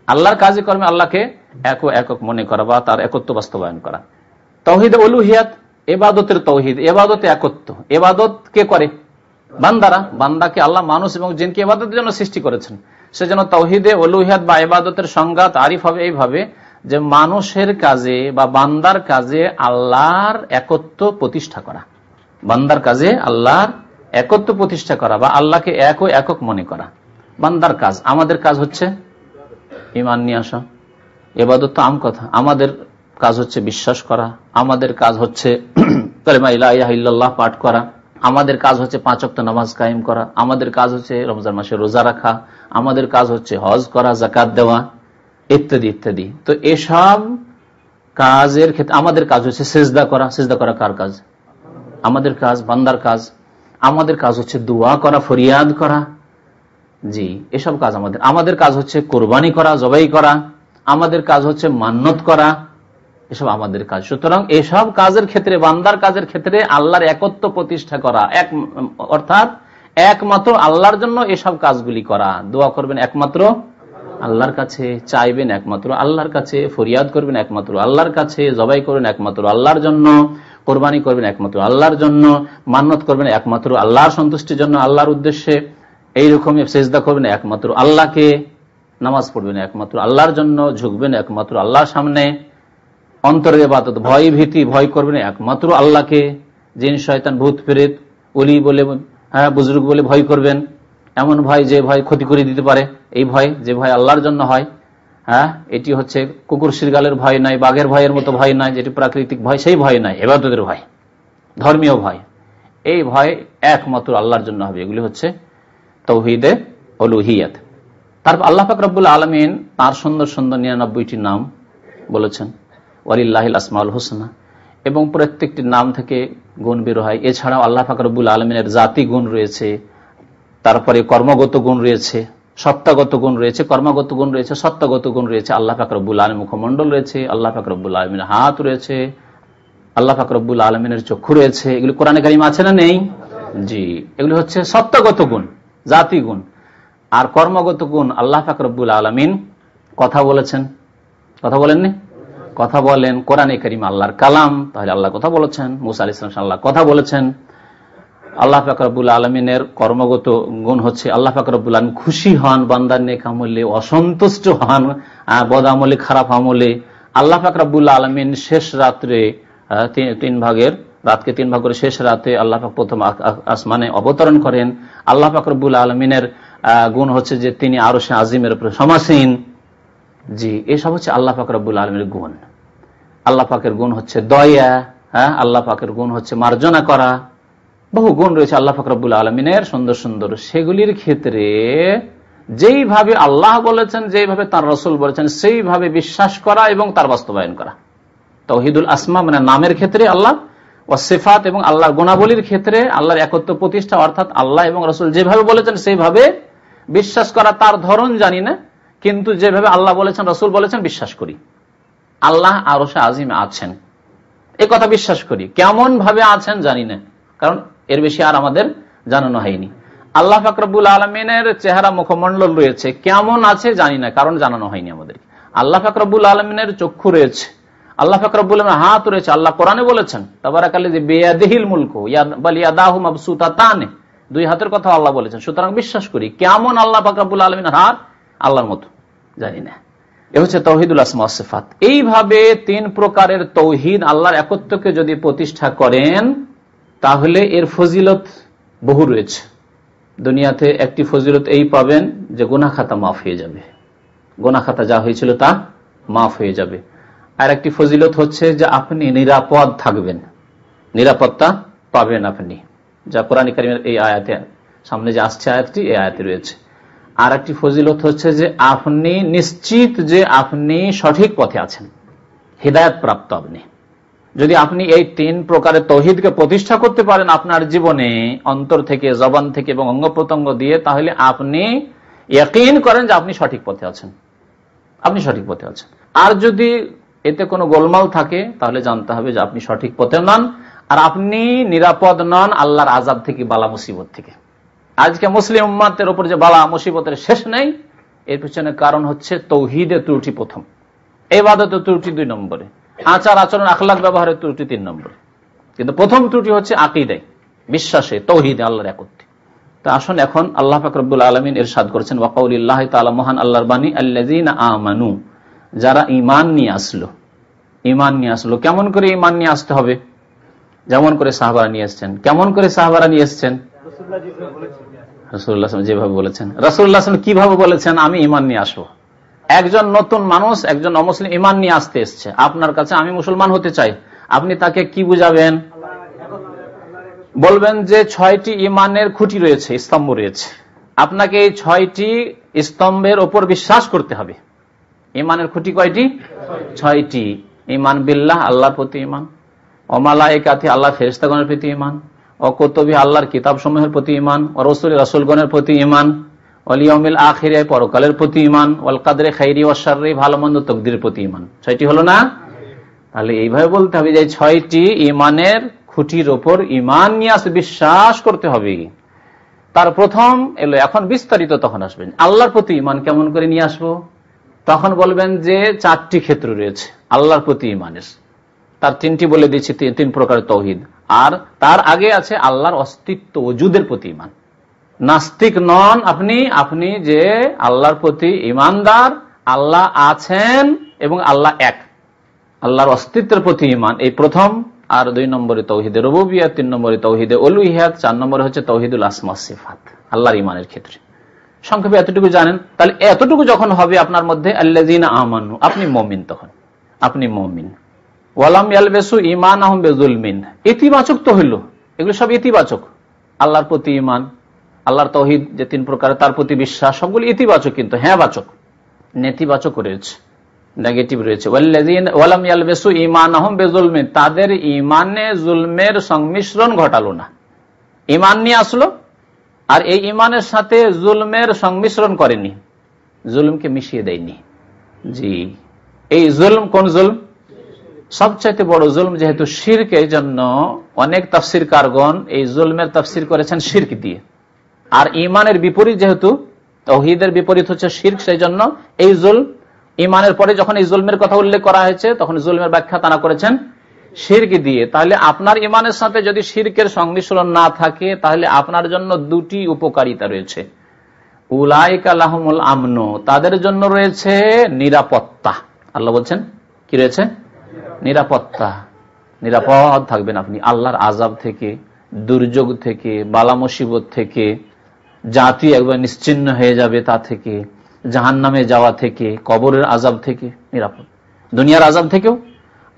আল্লাহর কাজে কর্মে আল্লাহকে একক মনে করা বা তার একত্ব বাস্তবায়ন করা। তাওহীদ উলুহিয়াত, ইবাদতের তাওহীদ, ইবাদতে একত্ব। ইবাদত কে করে? বান্দারা। বান্দাকে আল্লাহ মানুষ এবং জিনকে ইবাদতের জন্য সৃষ্টি করেছেন, সেজন্য তাওহীদে উলুহিয়াত বা ইবাদতের সংজ্ঞা তারিফ হবে এইভাবে যে মানুষের কাজে বা বান্দার কাজে আল্লাহর একত্ব প্রতিষ্ঠা করা, বান্দার কাজে আল্লাহর একত্ব প্রতিষ্ঠা করা বা আল্লাহকে এক ও একক মনে করা বান্দার কাজ। আমাদের কাজ হচ্ছে ঈমান নিয়ে আসা, ইবাদত তো আম কথা। আমাদের কাজ হচ্ছে বিশ্বাস করা, আমাদের কাজ হচ্ছে কালিমা লা ইলাহা ইল্লাল্লাহ পাঠ করা, আমাদের কাজ হচ্ছে 5 ওয়াক্ত নামাজ কায়েম করা, আমাদের কাজ হচ্ছে রমজান মাসে রোজা রাখা, আমাদের কাজ হচ্ছে হজ করা, যাকাত দেওয়া, ইত্যাদি ইত্যাদি। তো এসব কাজের ক্ষেত্রে আমাদের কাজ হচ্ছে সিজদা করা। সিজদা করা কার কাজ? আমাদের কাজ, বান্দার কাজ। আমাদের কাজ হচ্ছে দোয়া করা, ফরিয়াদ করা। জি, এসব কাজ আমাদের। আমাদের কাজ হচ্ছে কোরবানি করা, জবাই করা। আমাদের কাজ হচ্ছে মান্নত করা, এসব আমাদের কাজ। সুতরাং এসব কাজের ক্ষেত্রে, বান্দার কাজের ক্ষেত্রে আল্লাহর একত্ব প্রতিষ্ঠা করা, অর্থাৎ একমাত্র আল্লাহর জন্য এসব কাজগুলি করা। দোয়া করবেন একমাত্র আল্লাহর কাছে, চাইবেন একমাত্র আল্লাহর কাছে, ফরিয়াদ করবেন একমাত্র আল্লাহর কাছে, জবাই করবেন একমাত্র আল্লাহর জন্য, কোরবানি করবেন একমাত্র আল্লাহর জন্য, মান্নত করবেন একমাত্র আল্লাহর সন্তুষ্টির জন্য, আল্লাহর উদ্দেশ্যে। এইরকমই সেজদা করবেন একমাত্র আল্লাহকে, নামাজ পড়বেন একমাত্র আল্লাহর জন্য, ঝুঁকবেন একমাত্র আল্লাহর সামনে। অন্তরের ইবাদত, ভয় ভীতি, ভয় করবেন একমাত্র আল্লাহকে। জিন শয়তান ভূত প্রেত ওলি বলে, বুজুর্গ বলে ভয় করবেন, এমন ভয় যে ভয় ক্ষতি করে দিতে পারে, এই ভয় যে ভয় আল্লাহর জন্য হয়। এটি হচ্ছে কুকুর শিরগালের ভয় নয়, বাঘের ভয়ের মতো ভয় নয়, যেটি প্রাকৃতিক ভয়, সেই ভয় নয়, ইবাদতের ভয়, ধর্মীয় ভয়। এই ভয় একমাত্র আল্লাহর জন্য হবে। এগুলি হচ্ছে তাওহীদে উলুহিয়াত। তারপর আল্লাহ পাক রব্বুল আলামিন তার সুন্দর সুন্দর 99টি নাম বলেছেন, ওয়ালিল্লাহিল আসমাউল হুসনা, এবং প্রত্যেকটি নাম থেকে গুণ বের হয়। এছাড়াও আল্লাহ পাক রব্বুল আলামিনের জাতি গুণ রয়েছে, তারপরে কর্মগত গুণ রয়েছে, সত্তাগত গুণ রয়েছে, কর্মগত গুণ রয়েছে, সত্তাগত গুণ রয়েছে। আল্লাহ পাক রব্বুল আলামিন মুখমণ্ডল রয়েছে, আল্লাহ পাক রব্বুল আলামিনের হাত রয়েছে, আল্লাহ পাক রব্বুল আলামিনের চক্ষু রয়েছে। এগুলি কোরআনে কারিমে আছে না নেই? জি, এগুলি হচ্ছে সত্তাগত গুণ, জাতি গুণ। আর কর্মগত গুণ, আল্লাহ পাক রব্বুল আলামিন কথা বলেছেন, কথা বলেননি? কথা বলেন। কোরআনে কারিম আল্লাহর কালাম, তাহলে আল্লাহ কথা বলেছেন। মুসা আলাইহিস সালাম আল্লাহ কথা বলেছেন। আল্লাহ পাক রব্বুল আলামিনের কর্মগত গুণ হচ্ছে আল্লাহ পাক রব্বুল আলামিন খুশি হন বান্দার নেক আমলে, অসন্তুষ্ট হন বদ আমলে, খারাপ আমলে। আল্লাহ পাক রব্বুল আলামিন শেষ রাত্রে রাতকে 3 ভাগ করে শেষ রাতে আল্লাহ পাক প্রথম আসমানে অবতরণ করেন। আল্লাহ পাক রব্বুল আলামিনের গুণ হচ্ছে যে তিনি আরশে আজিমের উপরে সমাসীন। জি, এসব হচ্ছে আল্লাহ পাক রব্বুল আলামিনের গুণ। আল্লাহ পাকের গুণ হচ্ছে দয়া, আল্লাহ পাকের গুণ হচ্ছে মার্জনা করা। বহু গুণ রয়েছে আল্লাহ পাক রব্বুল আলামিনের সুন্দর সুন্দর। সেগুলির ক্ষেত্রে যেইভাবে আল্লাহ বলেছেন, যেইভাবে তার রাসূল বলেছেন, সেইভাবে বিশ্বাস করা এবং তার বাস্তবায়ন করা। তাওহীদুল আসমা মানে নামের ক্ষেত্রে আল্লাহ, ও সিফাত এবং আল্লাহর গুণাবলীর ক্ষেত্রে আল্লাহর একত্ব প্রতিষ্ঠা, অর্থাৎ আল্লাহ এবং রাসূল যেভাবে বলেছেন সেইভাবে বিশ্বাস করা। তার ধরন জানি না, কিন্তু যেভাবে আল্লাহ বলেছেন, রাসূল বলেছেন, বিশ্বাস করি। আল্লাহ আরশে আজিমে আছেন, এই কথা বিশ্বাস করি। কেমন ভাবে আছেন জানি না, কারণ এর বেশি আর আমাদের জানানো হয়নি। আল্লাহ পাক রব্বুল আলামিনের চেহারা মুখমণ্ডল রয়েছে, কেমন আছে জানি না, কারণ জানানো হয়নি আমাদের। আল্লাহ পাক রব্বুল আলামিনের চক্ষু রয়েছে, আল্লাহ পাক রব্বুল আলামিনের হাত রয়েছে। আল্লাহ কোরআনে বলেছেন তাবারাকাল্লাযী বিয়াদিহিল মুলকু বাল ইয়াদাহু মাবসুতাতান, 2 হাতের কথা আল্লাহ বলেছেন। সুতরাং বিশ্বাস করি। কেমন আল্লাহ পাক রব্বুল আলামিনের হাত? আল্লাহর মতো, জানি না। এ হচ্ছে তাওহীদুল আসমা ওয়াস সিফাত। এইভাবে 3 প্রকারের তাওহীদ, আল্লাহর একত্বকে যদি প্রতিষ্ঠা করেন, তাহলে এর ফজিলত বহু রয়েছে। দুনিয়াতে একটি ফজিলত এই পাবেন যে গুনাহ খাতা মাফ হয়ে যাবে, গুনাহ খাতা যা হয়েছিল তা মাফ হয়ে যাবে। আর একটি ফজিলত হচ্ছে যে আপনি নিরাপদ থাকবেন, নিরাপত্তা পাবেন আপনি, যা কোরআন কারীমের এই আয়াতে, সামনে যে আসছে আয়াতটি, এই আয়াতে রয়েছে। আর একটি ফজিলত হচ্ছে যে আপনি নিশ্চিত যে আপনি সঠিক পথে আছেন, হিদায়াত প্রাপ্ত আপনি। যদি আপনি এই 3 প্রকারের তাওহীদকে প্রতিষ্ঠা করতে পারেন আপনার জীবনে, অন্তর থেকে, জবান থেকে এবং অঙ্গ প্রত্যঙ্গ দিয়ে, তাহলে আপনি ইয়াকিন করেন যে আপনি সঠিক পথে আছেন, আপনি সঠিক পথে আছেন। আর যদি এতে কোনো গোলমাল থাকে, তাহলে জানতে হবে যে আপনি সঠিক পথে নন, আর আপনি নিরাপদ নন আল্লাহর আযাব থেকে, বালা মুসিবত থেকে। আজকে মুসলিম উম্মতের উপর যে বালা মুসিবতের শেষ নেই, এর পিছনে কারণ হচ্ছে তাওহীদে ত্রুটি প্রথম, ইবাদতে ত্রুটি 2 নম্বরে, আচার আচরণ আখলাক ব্যবহারের ত্রুটি 3 নম্বরে। কিন্তু প্রথম ত্রুটি হচ্ছে আকীদায়, বিশ্বাসে, তাওহীদে, আল্লাহর একত্বে। তো আসুন এখন আল্লাহ পাক রব্বুল আলামিন ইরশাদ করেছেন, ওয়া কাউলিল্লাহি তাআলা, মহান আল্লাহর বাণী, আল্লাযীনা আমানু, যারা ঈমান নিয়ে আসলো। কেমন করে ঈমান নিয়ে আসতে হবে? যেমন করে সাহাবারা নিয়ে এসছেন। কেমন করে সাহাবারা নিয়ে এসছেন? রাসূলুল্লাহ যেভাবে বলেছেন। রাসূলুল্লাহ কিভাবে বলেছেন আমি ঈমান নিয়ে আসবো? একজন নতুন মানুষ, একজন অমুসলিম ঈমান নিয়ে আসতে এসছে আপনার কাছে, আমি মুসলমান হতে চাই, আপনি তাকে কি বুঝাবেন? বলবেন যে 6টি ঈমানের খুঁটি রয়েছে, স্তম্ভ রয়েছে, আপনাকে এই 6টি স্তম্ভের ওপর বিশ্বাস করতে হবে। ঈমানের খুঁটি কয়টি? 6টি। ঈমান বিল্লাহ, আল্লাহর প্রতি ঈমান, ও মালায়েকাতি, আল্লাহ ফেরেশতাগণের প্রতি ঈমান, ও কুতুবি, আল্লাহর কিতাব সমূহের প্রতি ঈমান, ও রাসূল, রাসূলগণের প্রতি ঈমান, ওয়াল ইয়াউমিল আখির, পরকালের প্রতি ঈমান, ওয়াল কদরি খাইরি ওয়াশ শাররি, ভালো মন্দ তাকদীরের প্রতি ঈমান। 6টি হলো না? তাহলে এইভাবে বলতে হবে যে 6টি ঈমানের খুঁটির ওপর ঈমান নিয়ে আসে, বিশ্বাস করতে হবে। তার প্রথম এলো, এখন বিস্তারিত তখন আসবেন। আল্লাহর প্রতি ঈমান কেমন করে নিয়ে আসবো? তখন বলবেন যে 4টি ক্ষেত্র রয়েছে আল্লাহর প্রতি ঈমানের। তার 3টি বলে দিচ্ছি, 3 প্রকার তৌহিদ। আর তার আগে আছে আল্লাহর অস্তিত্ব, ওজুদের প্রতি ঈমান। নাস্তিক নন আপনি, আপনি যে আল্লাহর প্রতি ঈমানদার, আল্লাহ আছেন এবং আল্লাহ এক, আল্লাহর অস্তিত্বের প্রতি ঈমান, এই প্রথম। আর 2 নম্বরে তাওহীদে রুবুবিয়্যাত, 3 নম্বরে তাওহীদে উলুহিয়াত, 4 নম্বরে হচ্ছে তাওহীদুল আসমা সিফাত, আল্লাহর ঈমানের ক্ষেত্রে। সংক্ষেপে এতটুকু জানেন। তাহলে এতটুকু যখন হবে আপনার মধ্যে, আল্লাযীনা আমানু, আপনি মুমিন, তখন আপনি মুমিন। ওয়ালাম ইয়ালবিসু ঈমানাহুম বিযুলমিন, ইতিবাচক তো হইল, এগুলো সব ইতিবাচক। আল্লাহর প্রতি ঈমান, আল্লাহর তাওহীদ যে 3 প্রকার, তার প্রতি বিশ্বাস, সবগুলো ইতিবাচক, কিন্তু হ্যাঁ বাচক, নেতিবাচক রয়েছে, নেগেটিভ রয়েছে। ওয়ালাম ইয়ালবিসু ঈমানাহুম বিযুলমিন, তাদের ঈমানে জুলমের সংমিশ্রণ ঘটালো না। ঈমান নিয়ে আসলো আর এই ঈমানের সাথে জুলমের সংমিশ্রণ করেনি, জুলমকে মিশিয়ে দেয়নি। জি, এই জুলম কোন জুলম? সবচাইতে বড় জুলম যেহেতু শিরক, এই জন্য অনেক তাফসীরকারগণ এই জুলমের তাফসীর করেছেন শিরক দিয়ে। আর ঈমানের বিপরীত, যেহেতু তাওহীদের বিপরীত হচ্ছে শিরক, সেই জন্য এই জুলম, ঈমানের পরে যখন এই জুলমের কথা উল্লেখ করা হয়েছে তখন জুলমের ব্যাখ্যা তারা করেছেন শিরক দিয়ে। তাহলে আপনার ঈমানের সাথে যদি শিরকের সংমিশ্রণ না থাকে, তাহলে আপনার জন্য 2টি উপকারিতা রয়েছে। উলাইকা লাহুমুল আমনু, তাদের জন্য রয়েছে নিরাপত্তা। আল্লাহ বলছেন কি রয়েছে? নিরাপত্তা। নিরাপদ থাকবেন আপনি আল্লাহর আযাব থেকে, দুর্যোগ থেকে, বালা মুসিবত থেকে, জাতি একবার নিশ্চিহ্ন হয়ে যাবে তা থেকে, জাহান্নামে যাওয়া থেকে, কবরের আযাব থেকে নিরাপদ, দুনিয়ার আযাব থেকেও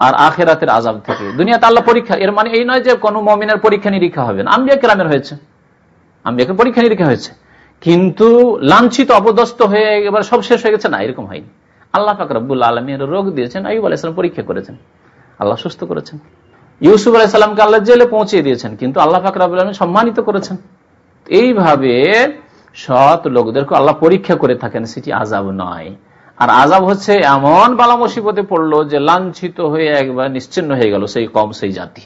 আর আখিরাতের আযাব থেকে। দুনিয়াতে আল্লাহ পরীক্ষা, এর মানে এই নয় যে কোনো মুমিনের পরীক্ষা নিরীক্ষা হবে না। আম্বিয়া কেরামের হয়েছে, আম্বিয়াকে পরীক্ষা নিরীক্ষা হয়েছে, কিন্তু লাঞ্ছিত অপদস্থ হয়ে এবার সব শেষ হয়ে গেছে না, এরকম হয়নি। আল্লাহ পাক রব্বুল আলামিন রোগ দিয়েছেন, আইয়ুব আলাইহিস সালাম পরীক্ষা করেছেন, আল্লাহ সুস্থ করেছেন। ইউসুফ আলাইহিস সালামকে আল্লাহ জেলে পৌঁছে দিয়েছেন, কিন্তু আল্লাহ পাক রব্বুল আলামিন সম্মানিত করেছেন। এইভাবে সৎ লোকদেরকে আল্লাহ পরীক্ষা করে থাকেন, সেটি আযাব নয়। আর আযাব হচ্ছে এমন বালা মুসিবতে পড়লো যে লাঞ্ছিত হয়ে একবার নিশ্চিহ্ন হয়ে গেল সেই কম, সেই জাতি।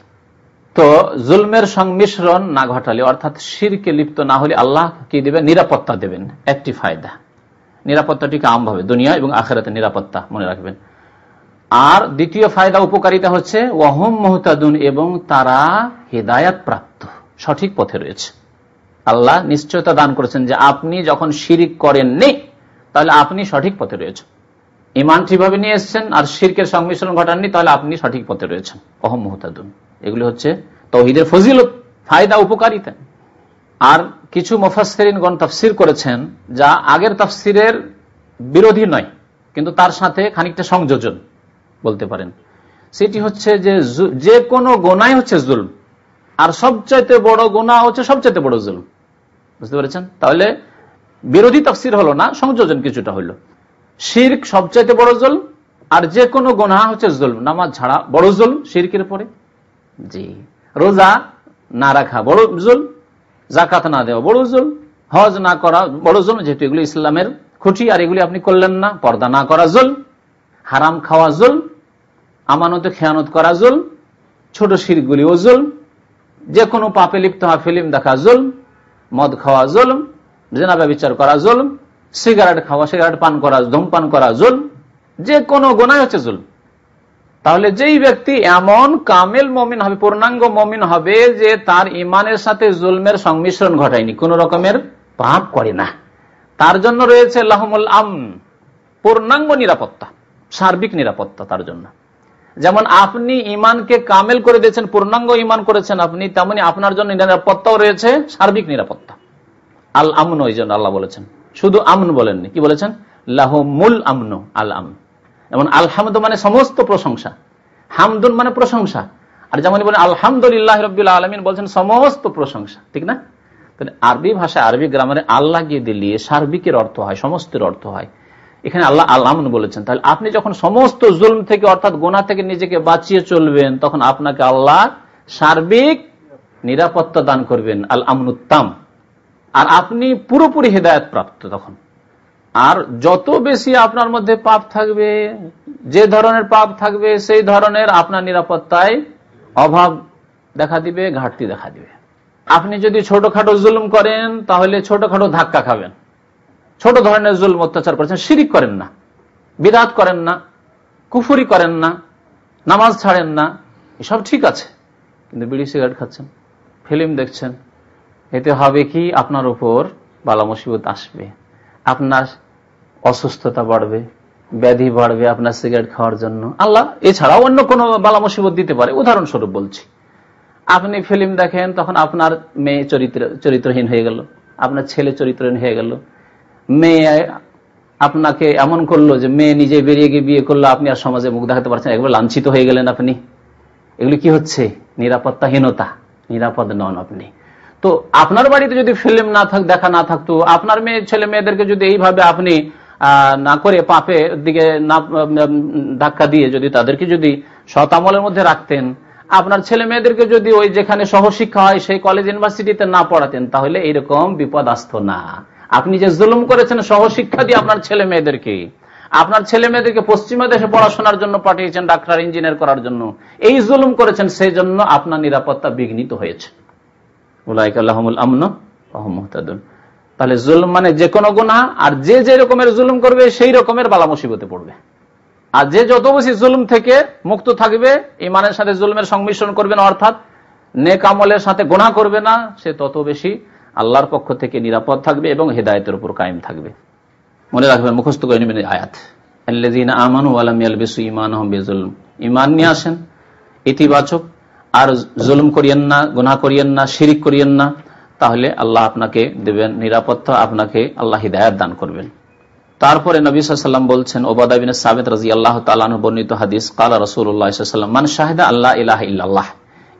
তো জুলমের সংমিশ্রণ না ঘটালে, অর্থাৎ শিরকে লিপ্ত না হলে আল্লাহ কি দেবেন? নিরাপত্তা দেবেন। একটি ফায়দা, নিরাপত্তাটিকে আমভাবে দুনিয়া এবং আখিরাতের নিরাপত্তা মনে রাখবেন। আর দ্বিতীয় ফায়দা, উপকারিতা হচ্ছে ওয়াহুম মুহতাদুন, এবং তারা হিদায়াত প্রাপ্ত, সঠিক পথে রয়েছে। আল্লাহ নিশ্চয়তা দান করেছেন যে আপনি যখন শিরিক করেননি তাহলে আপনি সঠিক পথে রয়েছেন, ঈমান ঠিকভাবে নিয়ে এসেছেন আর শিরকের সংমিশ্রণ ঘটাননি, তাহলে আপনি সঠিক পথে রয়েছেন। ওয়াহুম মুহতাদুন, এগুলি হচ্ছে তাওহীদের ফজিলত, ফায়দা, উপকারিতা। আর কিছু মুফাসসিরিনগণ তাফসীর করেছেন যা আগের তাফসীরের বিরোধী নয়, কিন্তু তার সাথে খানিকটা সংযোজন বলতে পারেন। সেটি হচ্ছে যে কোনো গুনাহ হচ্ছে জুলম, আর সবচাইতে বড় গুনাহ হচ্ছে সবচাইতে বড় জুলম। বুঝতে পেরেছেন? তাহলে বিরোধী তাফসীর হলো না, সংযোজন কিছুটা হলো। শিরক সবচাইতে বড় জুলম, আর যে কোনো গুনাহ হচ্ছে জুলম। নামাজ ছাড়া বড় জুলম শিরকের পরে, জি। রোজা না রাখা বড় জুলম, যাকাত না দেওয়া বড় জুলম, হজ না করা বড় জুলম, যেহেতু এগুলি ইসলামের খুঁটি আর এগুলি আপনি করলেন না। পর্দা না করা জুলম, হারাম খাওয়া জুলম, আমানতে খেয়ানত করা জুলম, ছোট শিরকগুলিও জুলম, যে কোনো পাপে লিপ্ত হওয়া, ফিল্ম দেখা জুলম, মদ খাওয়া জুলম, জিনা ব্যভিচার করা জুলম, সিগারেট খাওয়া, সিগারেট পান করা, ধূমপান করা জুলম, যে কোনো গুনাহ হচ্ছে জুলম। তাহলে যেই ব্যক্তি এমন কামেল মুমিন হবে, পূর্ণাঙ্গ মুমিন হবে যে তার ঈমানের সাথে জুলমের সংমিশ্রণ ঘটায়নি, কোন রকমের পাপ করে না, তার জন্য রয়েছে লাহুমুল আমন, পূর্ণাঙ্গ নিরাপত্তা। সার্বিক নিরাপত্তা তার জন্য। যেমন আপনি ইমানকে কামেল করে দিয়েছেন, পূর্ণাঙ্গ ইমান করেছেন আপনি, তেমনি আপনার জন্য নিরাপত্তাও রয়েছে, সার্বিক নিরাপত্তা। আল আমন, ওই জন্য আল্লাহ বলেছেন, শুধু আমন বলেননি, কি বলেছেন? লাহুমুল আমন, আল আমন। যেমন আলহামদ মানে সমস্ত প্রশংসা, হামদুন মানে প্রশংসা, আর যেমন বলেন আলহামদুলিল্লাহ রাব্বিল আলামিন বলছেন সমস্ত প্রশংসা, ঠিক না? তাহলে আরবি ভাষায়, আরবি গ্রামারে আল্লাহ গিয়ে দিলে সার্বিকের অর্থ হয়, সমস্তের অর্থ হয়। এখানে আল্লাহ আল আমন বলেছেন। তাহলে আপনি যখন সমস্ত জুলম থেকে অর্থাৎ গুনাহ থেকে নিজেকে বাঁচিয়ে চলবেন, তখন আপনাকে আল্লাহ সার্বিক নিরাপত্তা দান করবেন, আল আমনুত্তাম। আর আপনি পুরোপুরি হেদায়েত প্রাপ্ত তখন। আর যত বেশি আপনার মধ্যে পাপ থাকবে, যে ধরনের পাপ থাকবে, সেই ধরনের আপনার নিরাপত্তায় অভাব দেখা দিবে, ঘাটতি দেখা দিবে। আপনি যদি ছোটখাটো জুলুম করেন, তাহলে ছোটখাটো ধাক্কা খাবেন। ছোট ধরনের জুলুম অত্যাচার করেছেন, শিরিক করেন না, বিদআত করেন না, কুফরি করেন না, নামাজ ছাড়েন না, এসব ঠিক আছে। কিন্তু বিড়ি সিগারেট খাচ্ছেন, ফিল্ম দেখছেন, এতে হবে কি? আপনার উপর বালা মুসিবত আসবে, আপনার অসুস্থতা বাড়বে, ব্যাধি বাড়বে আপনার সিগারেট খাওয়ার জন্য। আল্লাহ এছাড়াও অন্য কোনো বালা মুসিবত দিতে পারে। উদাহরণস্বরূপ বলছি, আপনি ফিল্ম দেখেন, তখন আপনার মেয়ে চরিত্রহীন হয়ে গেল, আপনার ছেলে চরিত্রহীন হয়ে গেল, মেয়ে আপনাকে এমন করলো যে মেয়ে নিজে বেরিয়ে গিয়ে বিয়ে করলো, আপনি আর সমাজে মুখ দেখাতে পারছেন, একবার লাঞ্ছিত হয়ে গেলেন আপনি। এগুলি কি হচ্ছে? নিরাপত্তাহীনতা, নিরাপদ নন আপনি। তো আপনার বাড়িতে যদি ফিল্ম দেখা না থাকতো, আপনার ছেলে মেয়েদেরকে যদি এইভাবে আপনি না করে পাপের দিকে না ধাক্কা দিয়ে যদি তাদেরকে যদি সৎ আমলের মধ্যে রাখতেন, আপনার ছেলে মেয়েদেরকে যদি ওই যেখানে সহশিক্ষা হয় সেই কলেজ ইউনিভার্সিটিতে না পড়াতেন, তাহলে এইরকম বিপদ আসতো না। আপনি যে জুলুম করেছেন সহশিক্ষা দিয়ে আপনার ছেলে মেয়েদেরকে পশ্চিমা দেশে পড়াশোনার জন্য পাঠিয়েছেন, ডাক্তার ইঞ্জিনিয়ার করার জন্য, এই জুলুম করেছেন, সেই জন্য আপনার নিরাপত্তা বিঘ্নিত হয়েছে। উলাইকা লাহুমুল আমন ওয়া হুম মুহতাদুন। তাহলে জুলুম মানে যে কোনো গুনাহ, আর যে যে রকমের জুলুম করবে সেই রকমের বালা মুসিবতে পড়বে। আর যে যত বেশি জুলুম থেকে মুক্ত থাকবে, ঈমানের সাথে জুলুমের সংমিশ্রণ করবে না, অর্থাৎ নেক আমলের সাথে গুনাহ করবে না, সে তত বেশি আল্লাহর পক্ষ থেকে নিরাপদ থাকবে এবং হেদায়েতের উপর কায়েম থাকবে। মনে রাখবেন, মুখস্থ করে নেবেন আয়াত, আল্লাযীনা আমানু ওয়া লাম ইয়ালবিসু ঈমানাহুম বিযুলম। ঈমান নিয়ে আসেন ইতিবাচক, আর জুলুম করিয়েন না, গুনাহ করিয়েন না, শিরিক করিয়েন না, তাহলে আল্লাহ আপনাকে দেবেন নিরাপত্তা, আপনাকে আল্লাহ হিদায়াত দান করবেন। তারপরে নবী সাল্লাল্লাহু আলাইহি ওয়াসাল্লাম বলছেন, উবাদা বিন সামিত রাদিয়াল্লাহু তাআলা আনহু বর্ণিত হাদিস, ক্বালা রাসূলুল্লাহ সাল্লাল্লাহু আলাইহি ওয়াসাল্লাম মান শাহাদা আল্লা ইলাহা ইল্লাল্লাহ।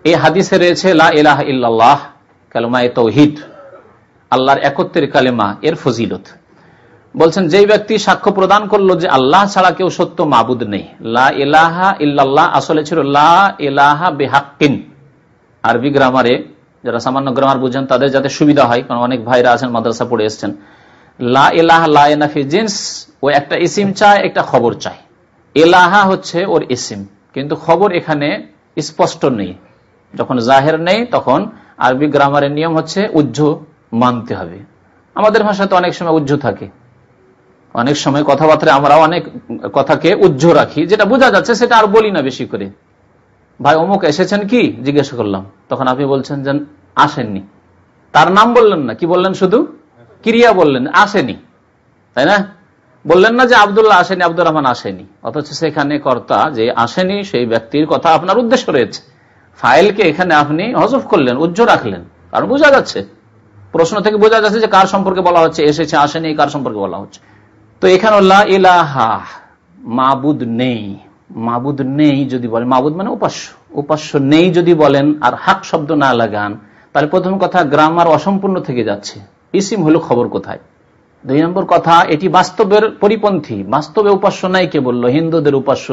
এই হাদিসে রয়েছে লা ইলাহা ইল্লাল্লাহ, কালেমায়ে তাওহীদ, আল্লাহর একত্বের কালেমা, এর ফজিলত। বলছেন, যেই ব্যক্তি সাক্ষ্য প্রদান করলো যে আল্লাহ ছাড়া কেউ সত্য মাবুদ নেই। লা ইলাহা ইল্লাল্লাহ আসলে ছিল লা ইলাহা বিহাক্কিন। আরবি গ্রামারে যারা সামান্য গ্রামার বুঝেন তাদের যাতে সুবিধা হয়, কারণ অনেক ভাইরা আছেন মাদ্রাসা পড়ে এসছেন, লা ইলাহা লা নাফি জিন্স, ও একটা ইসিম চায়, একটা খবর চায়। ইলাহা হচ্ছে ওর ইসিম, কিন্তু খবর এখানে স্পষ্ট নেই। যখন জাহের নেই, তখন আরবি গ্রামারের নিয়ম হচ্ছে উজ্জ মানতে হবে। আমাদের ভাষাতে অনেক সময় উজ্জ থাকে, অনেক সময় কথাবার্তা আমরা অনেক কথাকে উজ্জ রাখি, যেটা বোঝা যাচ্ছে সেটা আর বলি না বেশি করে। ভাই অমুক এসেছেন কি জিজ্ঞাসা করলাম, তখন আপনি বলছেন যে আসেননি, তার নাম বললেন না, কি বললেন, শুধু ক্রিয়া বললেন, আসেনি, তাই না? বললেন না যে আব্দুল্লাহ আসেনি, আব্দুর রহমান আসেনি, অথচ সেখানে কর্তা যে আসেনি সেই ব্যক্তির কথা আপনার উদ্দেশ্য রয়েছে। ফাইলকে এখানে আপনি হযফ করলেন, উজ্জ রাখলেন, কারণ বোঝা যাচ্ছে, প্রশ্ন থেকে বোঝা যাচ্ছে যে কার সম্পর্কে বলা হচ্ছে, এসেছে আসেনি, কার সম্পর্কে বলা হচ্ছে। তো এখানে লা ইলাহা, মাবুদ নেই, মাবুদ নেই যদি বলেন, মাবুদ মানে উপাস্য, উপাস্য নেই যদি বলেন আর হক শব্দ না লাগান, তাহলে প্রথম কথা গ্রামার অসম্পূর্ণ থেকে যাচ্ছে। ইসিম হলো খবর কোথায়। দুই নম্বর কথা, এটি বাস্তবের পরিপন্থী। বাস্তবে উপাস্য নাই কে বললো? হিন্দুদের উপাস্য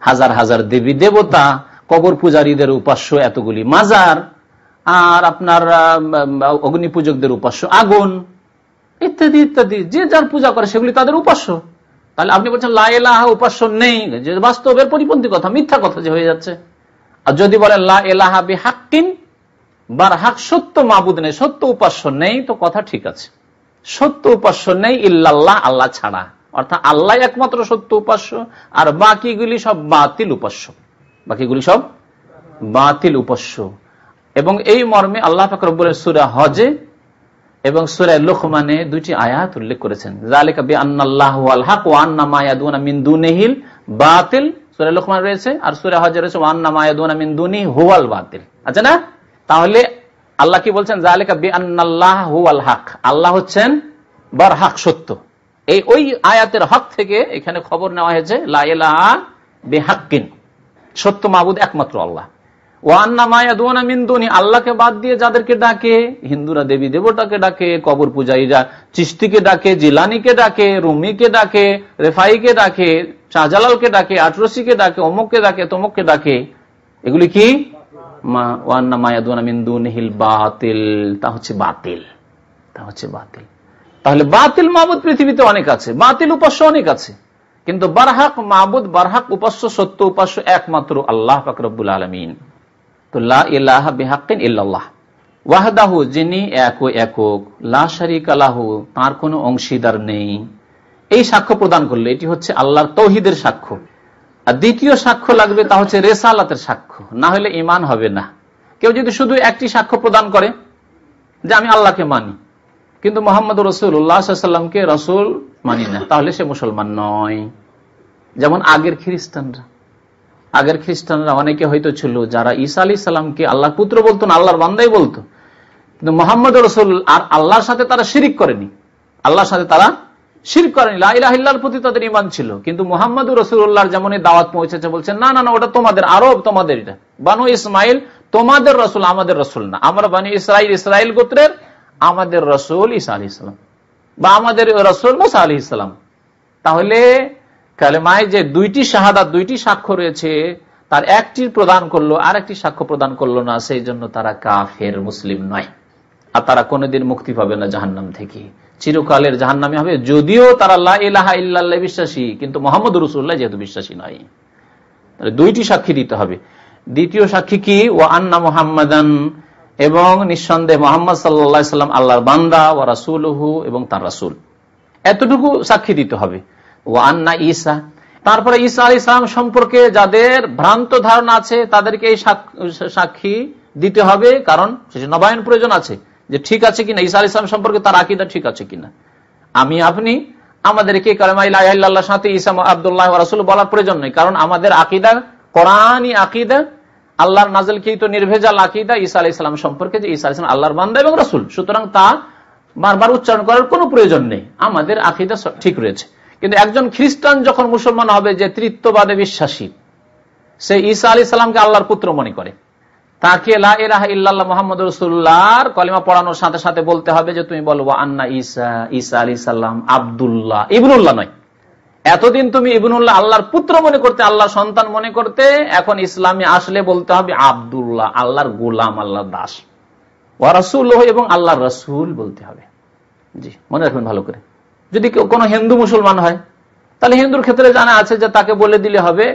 হাজার হাজার দেবী দেবতা, কবর পূজারীদের উপাস্য এতগুলি মাজার, আর আপনার অগ্নি পূজকদের উপাস্য আগুন, ইত্যাদি ইত্যাদি, যে যার পূজা করে সেগুলি তাদের উপাস্য। তাহলে আপনি বলছেন লা ইলাহা উপাস্য নেই, যে বাস্তবের পরিপন্থী কথা, মিথ্যা কথা যে হয়ে যাচ্ছে। আর যদি বলেন লা ইলাহা বিহাক্কিন, বারহাক সত্য মাবুদ নেই, সত্য উপাস্য নেই, তো কথা ঠিক আছে। সত্য উপাস্য নেই ইল্লাল্লাহ, আল্লাহ ছাড়া, অর্থাৎ আল্লাহ একমাত্র সত্য উপাস্য, আর বাকিগুলি সব বাতিল উপাস্য, বাকিগুলি সব বাতিল উপাস্য। এবং এই মর্মে আল্লাহ পাক রব্বুল আলামিন সূরা হজে এবং সূরা লুকমানে দুইটি আয়াত উল্লেখ করেছেন, যালিকা বিআন্নাল্লাহু আল হক ওয়া আন্না মা ইয়াদুনা মিন দুনিহিল বাতিল সূরা লুকমান রয়েছে, আর সূরা হজ রয়েছে ওয়ান্না মা ইয়াদুনা মিন দুনি হুয়াল বাতিল। আচ্ছা না? তাহলে আল্লাহ কি বলছেন? যালিকা বিআন্নাল্লাহ হুয়াল হক, আল্লাহ হচ্ছেন বারহাক, সত্য। ওই আয়াতের হক থেকে এখানে খবর নেওয়া হয়েছে লা ইলাহা বিহাক্কিন, সত্য মাবুদ একমাত্র আল্লাহ। ওয়ান্না মা ইয়াদুনা মিন দুনি, আল্লাহকে বাদ দিয়ে যাদেরকে ডাকে, হিন্দুরা দেবী দেবতাকে ডাকে, কবর পূজারীরা চিশতিকে ডাকে, জিলানিকে ডাকে, রুমিকে ডাকে, রেফাইকে ডাকে, শাহজালালকে ডাকে, আটরসিকে ডাকে, অমুককে ডাকে, তমুককে ডাকে, এগুলি কি? ওয়ান্না মা ইয়াদুনা মিন দুনিহিল বাতিল, তা হচ্ছে বাতিল, তা হচ্ছে বাতিল। তাহলে বাতিল মাবুদ পৃথিবীতে অনেক আছে, বাতিল উপাস্য অনেক আছে, কিন্তু বারহাক মাবুদ, বারহাক উপাস্য, সত্য উপাস্য একমাত্র আল্লাহ পাক রব্বুল আলামিন। তো লা ইলাহা বিহাক্কিন ইল্লাল্লাহ ওয়াহদাহু, যিনি একক, লা শারীকা লাহু, তার কোনো অংশীদার নেই। এই সাক্ষ্য প্রদান করলে এটি হচ্ছে আল্লাহর তাওহীদের সাক্ষ্য। আর দ্বিতীয় সাক্ষ্য লাগবে, তা হচ্ছে রিসালাতের সাক্ষ্য, না হলে ঈমান হবে না। কেউ যদি শুধু একটি সাক্ষ্য প্রদান করে যে আমি আল্লাহকে মানি কিন্তু মুহাম্মদ রাসূলুল্লাহ সাল্লাল্লাহু আলাইহি ওয়াসাল্লামকে রাসূল মানি না, তাহলে সে মুসলমান নয়। যেমন আগের খ্রিস্টানরা অনেকে হয়তো ছিল যারা ঈসা আলাইহিস সালামকে আল্লাহর পুত্র বলতো না, আল্লাহর বান্দাই বলতো, কিন্তু মুহাম্মদ রাসূল আর আল্লাহর সাথে তারা শিরক করেনি, আল্লাহর সাথে তারা শিরক করেনি, লা ইলাহা ইল্লাল্লাহর প্রতি তাদের ঈমান ছিল। কিন্তু মুহাম্মদ রাসূলুল্লাহর যেমন দাওয়াত পৌঁছেছে, বলছেন না না না, ওটা তোমাদের, আরব তোমাদের, এটা বানু ইসমাইল তোমাদের রাসূল, আমাদের রাসূল না, আমরা বানি ইসরাইল গোত্রের, আমাদের রাসূল ঈসা আলাইহিস সালাম, বা আমাদের রাসূল মুসা আলাইহিস সালাম। তাহলে কালেমায় যে দুইটি শাহাদাত, দুইটি সাক্ষ্য রয়েছে, তার একটি প্রদান করলো আর একটি সাক্ষ্য প্রদান করলো না, সেই জন্য তারা কাফের, মুসলিম নয়। আর তারা কোনোদিন মুক্তি পাবে না জাহান্নাম থেকে, চিরকালের জাহান্নামী হবে, যদিও তারা লা ইলাহা ইল্লাল্লাহ বিশ্বাসী, কিন্তু মুহাম্মদ রাসূলুল্লাহ যেহেতু বিশ্বাসী নয়। তাহলে দুইটি সাক্ষী দিতে হবে। দ্বিতীয় সাক্ষী কি? ওয়া আন্না মুহাম্মাদান, এবং নিঃসন্দেহে মুহাম্মদ সাল্লাল্লাহু আলাইহি সাল্লাম আল্লাহর বান্দা, ওয়া রাসূলুহু, এবং তার রাসূল, এতটুকু সাক্ষী দিতে হবে। ওয়া আন্না ঈসা, তারপরে ঈসা আলাইহিস সালাম সম্পর্কে যাদের ভ্রান্ত ধারণা আছে তাদেরকে এই সাক্ষী দিতে হবে, কারণ সেটা নবায়ন প্রয়োজন আছে, যে ঠিক আছে কিনা ঈসা আলাইহিস সালাম সম্পর্কে তার আকীদা ঠিক আছে কিনা। আমি আপনি আমাদেরকে কালেমা লা ইলাহা ইল্লাল্লাহর সাথে ঈসা আব্দুল্লাহ ওয়া রাসূল বলার প্রয়োজন নেই, কারণ আমাদের আকীদা কোরআনী আকীদা, আল্লাহর নাযিলকৃত নির্ভেজাল আকীদা ঈসা আলাইহিস সালাম সম্পর্কে, যে ঈসা আলাইহিস সালাম আল্লাহর বান্দা এবং রাসূল, সুতরাং তা বারবার উচ্চারণ করার কোনো প্রয়োজন নেই, আমাদের আকীদা ঠিক রয়েছে। কিন্তু একজন খ্রিস্টান যখন মুসলমান হবে, যে তৃতীয়বাদে বিশ্বাসী, সে ঈসা আলাইহিস সালামকে আল্লাহর পুত্র মনে করে, তাকে লা ইলাহা ইল্লাল্লাহ মুহাম্মাদুর রাসূলুল্লাহর কলিমা পড়ানোর সাথে সাথে বলতে হবে যে তুমি বলো ওয়া আন্না ঈসা, ঈসা আলাইহিস সালাম আব্দুল্লাহ, ইবনুল্লাহ নয়। এতদিন তুমি ইবনুল্লাহ আল্লাহর পুত্র মনে করতে, আল্লাহর সন্তান মনে করতে, এখন ইসলামে আসলে বলতে হবে আব্দুল্লাহ, আল্লাহর গোলাম, আল্লাহর দাস, ওয়া রাসূলুহু, এবং আল্লাহর রাসূল বলতে হবে। জি, মনে রাখবেন ভালো করে। যদি কোনো হিন্দু মুসলমান হয়, তাহলে হিন্দুর ক্ষেত্রে জানা আছে যে তাকে বলে দিলে হবে,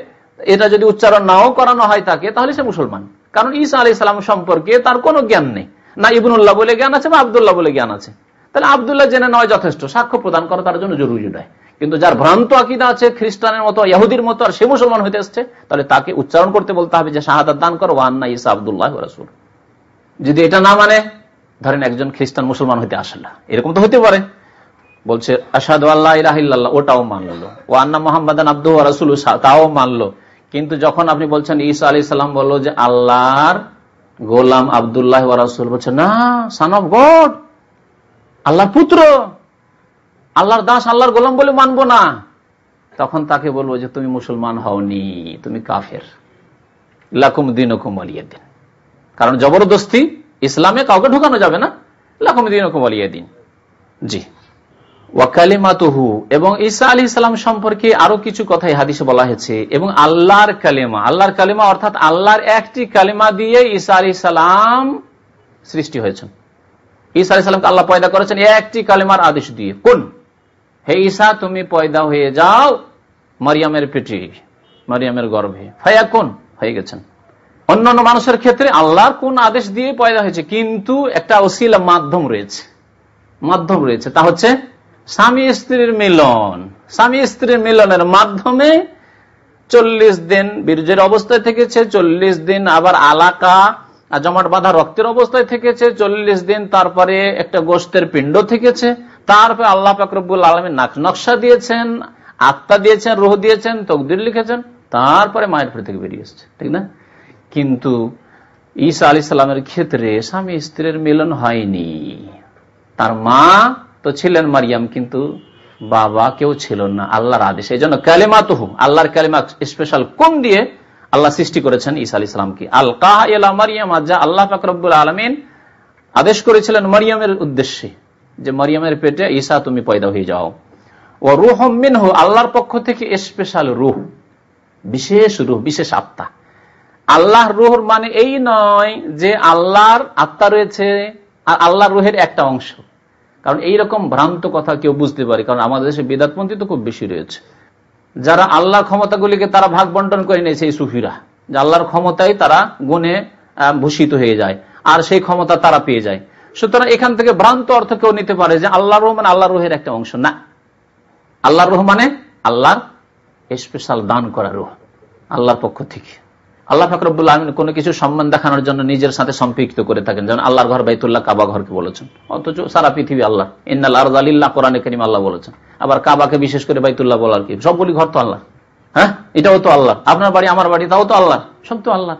এটা যদি উচ্চারণ নাও করানো হয় তাকে, তাহলে সে মুসলমান, কারণ ঈসা আলাইহিস সালাম সম্পর্কে তার কোনো জ্ঞান নেই, না ইবনুল্লাহ বলে জ্ঞান আছে, বা আব্দুল্লাহ বলে জ্ঞান আছে। তাহলে আব্দুল্লাহ জেনে নয় যথেষ্ট, সাক্ষ্য প্রদান করা তার জন্য জরুরি নয়। কিন্তু যার ভ্রান্ত আকীদা আছে, খ্রিস্টানের মতো, ইহুদির মতো, আর সে মুসলমান হইতে আসছে, তাহলে তাকে উচ্চারণ করতে বলতে হবে যে শাহাদাত দান করো ওয়া আন্না ঈসা আব্দুল্লাহ ওয়া রাসূল। যদি এটা না মানে, ধরেন একজন খ্রিস্টান মুসলমান হইতে আসে না, এরকম তো হতে পারে, বলছে আশহাদু আল্লা ইলাহা ইল্লাল্লাহ, ওটাও মানলো, ওয়া আন্না মুহাম্মাদান আবদুহু ওয়া রাসূলুহু, তাও মানলো। কিন্তু যখন আপনি বলছেন ঈসা আলাইহিস সালাম বলল যে আল্লাহর গোলাম আব্দুল্লাহ ওয়া রাসূল, বলছে না, সন অফ গড, আল্লাহর পুত্র, আল্লাহর দাস, আল্লাহর গোলাম বলে মানবো না, তখন তাকে বলবো যে তুমি মুসলমান হওনি, তুমি কাফের, লাকুম দীনুকুম ওয়ালিয়া দিন। কারণ জবরদস্তি ইসলামে কাউকে ঢোকানো যাবে না, লাকুম দীনুকুম ওয়ালিয়া দিন। জি, ওয়া কালিমাতুহু, এবং ঈসা আলাইহিস সালাম সম্পর্কে আরো কিছু কথাই হাদিসে বলা হয়েছে, এবং আল্লাহর কালিমা, আল্লাহর কালিমা অর্থাৎ আল্লাহর একটি কালিমা দিয়ে ঈসা আলাইহিস সালাম সৃষ্টি হয়েছেন। ঈসা আলাইহিস সালামকে আল্লাহ পয়দা করেছেন একটি কালিমার আদেশ দিয়ে, কোন, হে ঈসা তুমি পয়দা হয়ে যাও মারিয়ামের পেটে, মারিয়ামের গর্ভে, ফায়াকুন, হয়ে গেছেন। অন্যান্য মানুষের ক্ষেত্রে আল্লাহর কোন আদেশ দিয়ে পয়দা হয়েছে, কিন্তু একটা ওসিলা, মাধ্যম রয়েছে, তা হচ্ছে স্বামী স্ত্রীর মিলন। স্বামী স্ত্রীর মিলনের মাধ্যমে 40 দিন বীর্যের অবস্থায় থেকেছে, 40 দিন আবার আলাকা জমাট বাঁধা রক্তের অবস্থায় থেকেছে, 40 দিন তারপরে একটা গোশতের পিণ্ড থেকেছে, তারপরে আল্লাহ পাক রব্বুল আলামিন নকশা দিয়েছেন, আত্মা দিয়েছেন, রুহ দিয়েছেন, তকদির লিখেছেন, তারপরে মায়ের পেট থেকে বেরিয়ে এসছে, ঠিক না? কিন্তু ঈসা আলাইহিস সালামের ক্ষেত্রে স্বামী স্ত্রীর মিলন হয়নি। তার মা তো ছিলেন মারিয়াম, কিন্তু বাবা কেউ ছিল না, আল্লাহর আদেশ। এই জন্য কালিমাতুহু, আল্লাহর কালিমা স্পেশাল কোন দিয়ে আল্লাহ সৃষ্টি করেছেন ঈসা আলাইহিস সালামকে, আলকাহা ইলা মারিয়াম, যা আল্লাহ পাক রব্বুল আলামিন আদেশ করেছিলেন মারিয়ামের উদ্দেশ্যে, যে মারিয়ামের পেটে ঈসা তুমি পয়দা হয়ে যাও। ও রূহুম মিনহু, আল্লাহর পক্ষ থেকে স্পেশাল রূহ, বিশেষ রূহ, বিশেষ আত্মা। আল্লাহর রূহ মানে এই নয় যে আল্লাহর আত্মা রয়েছে আর আল্লাহর রূহের একটা অংশ, কারণ এইরকম ভ্রান্ত কথা কেউ বুঝতে পারে, কারণ আমাদের দেশে বিদআতপন্থী তো খুব বেশি রয়েছে, যারা আল্লাহর ক্ষমতাগুলিকে তারা ভাগ বন্টন করে নিয়েছে, এই সুফিরা, যে আল্লাহর ক্ষমতায় তারা গুণে ভূষিত হয়ে যায় আর সেই ক্ষমতা তারা পেয়ে যায়। সুতরাং এখান থেকে ভ্রান্ত অর্থ কেউ নিতে পারে যে আল্লাহর রূহ মানে আল্লাহর রূহের একটা অংশ, না। আল্লাহর রূহ মানে আল্লাহর স্পেশাল দান করা রূহ, আল্লাহর পক্ষ থেকে। আল্লাহ পাক রব্বুল আলামিন কোনো কিছু সম্মান দেখানোর জন্য নিজের সাথে সম্পৃক্ত করে থাকেন, যেমন আল্লাহর ঘর বাইতুল্লাহ, কাবা ঘরকে বলেছেন, অথচ সারা পৃথিবী আল্লাহ, ইন্নাল আরযা লিল্লাহ, কোরআনে কারীম আল্লাহ বলেছেন। আবার কাবাকে বিশেষ করে বাইতুল্লাহ বলার কি, সবগুলি ঘর তো আল্লাহ, হ্যাঁ, এটাও তো আল্লাহ, আপনার বাড়ি আমার বাড়ি তাও তো আল্লাহ, সব তো আল্লাহ।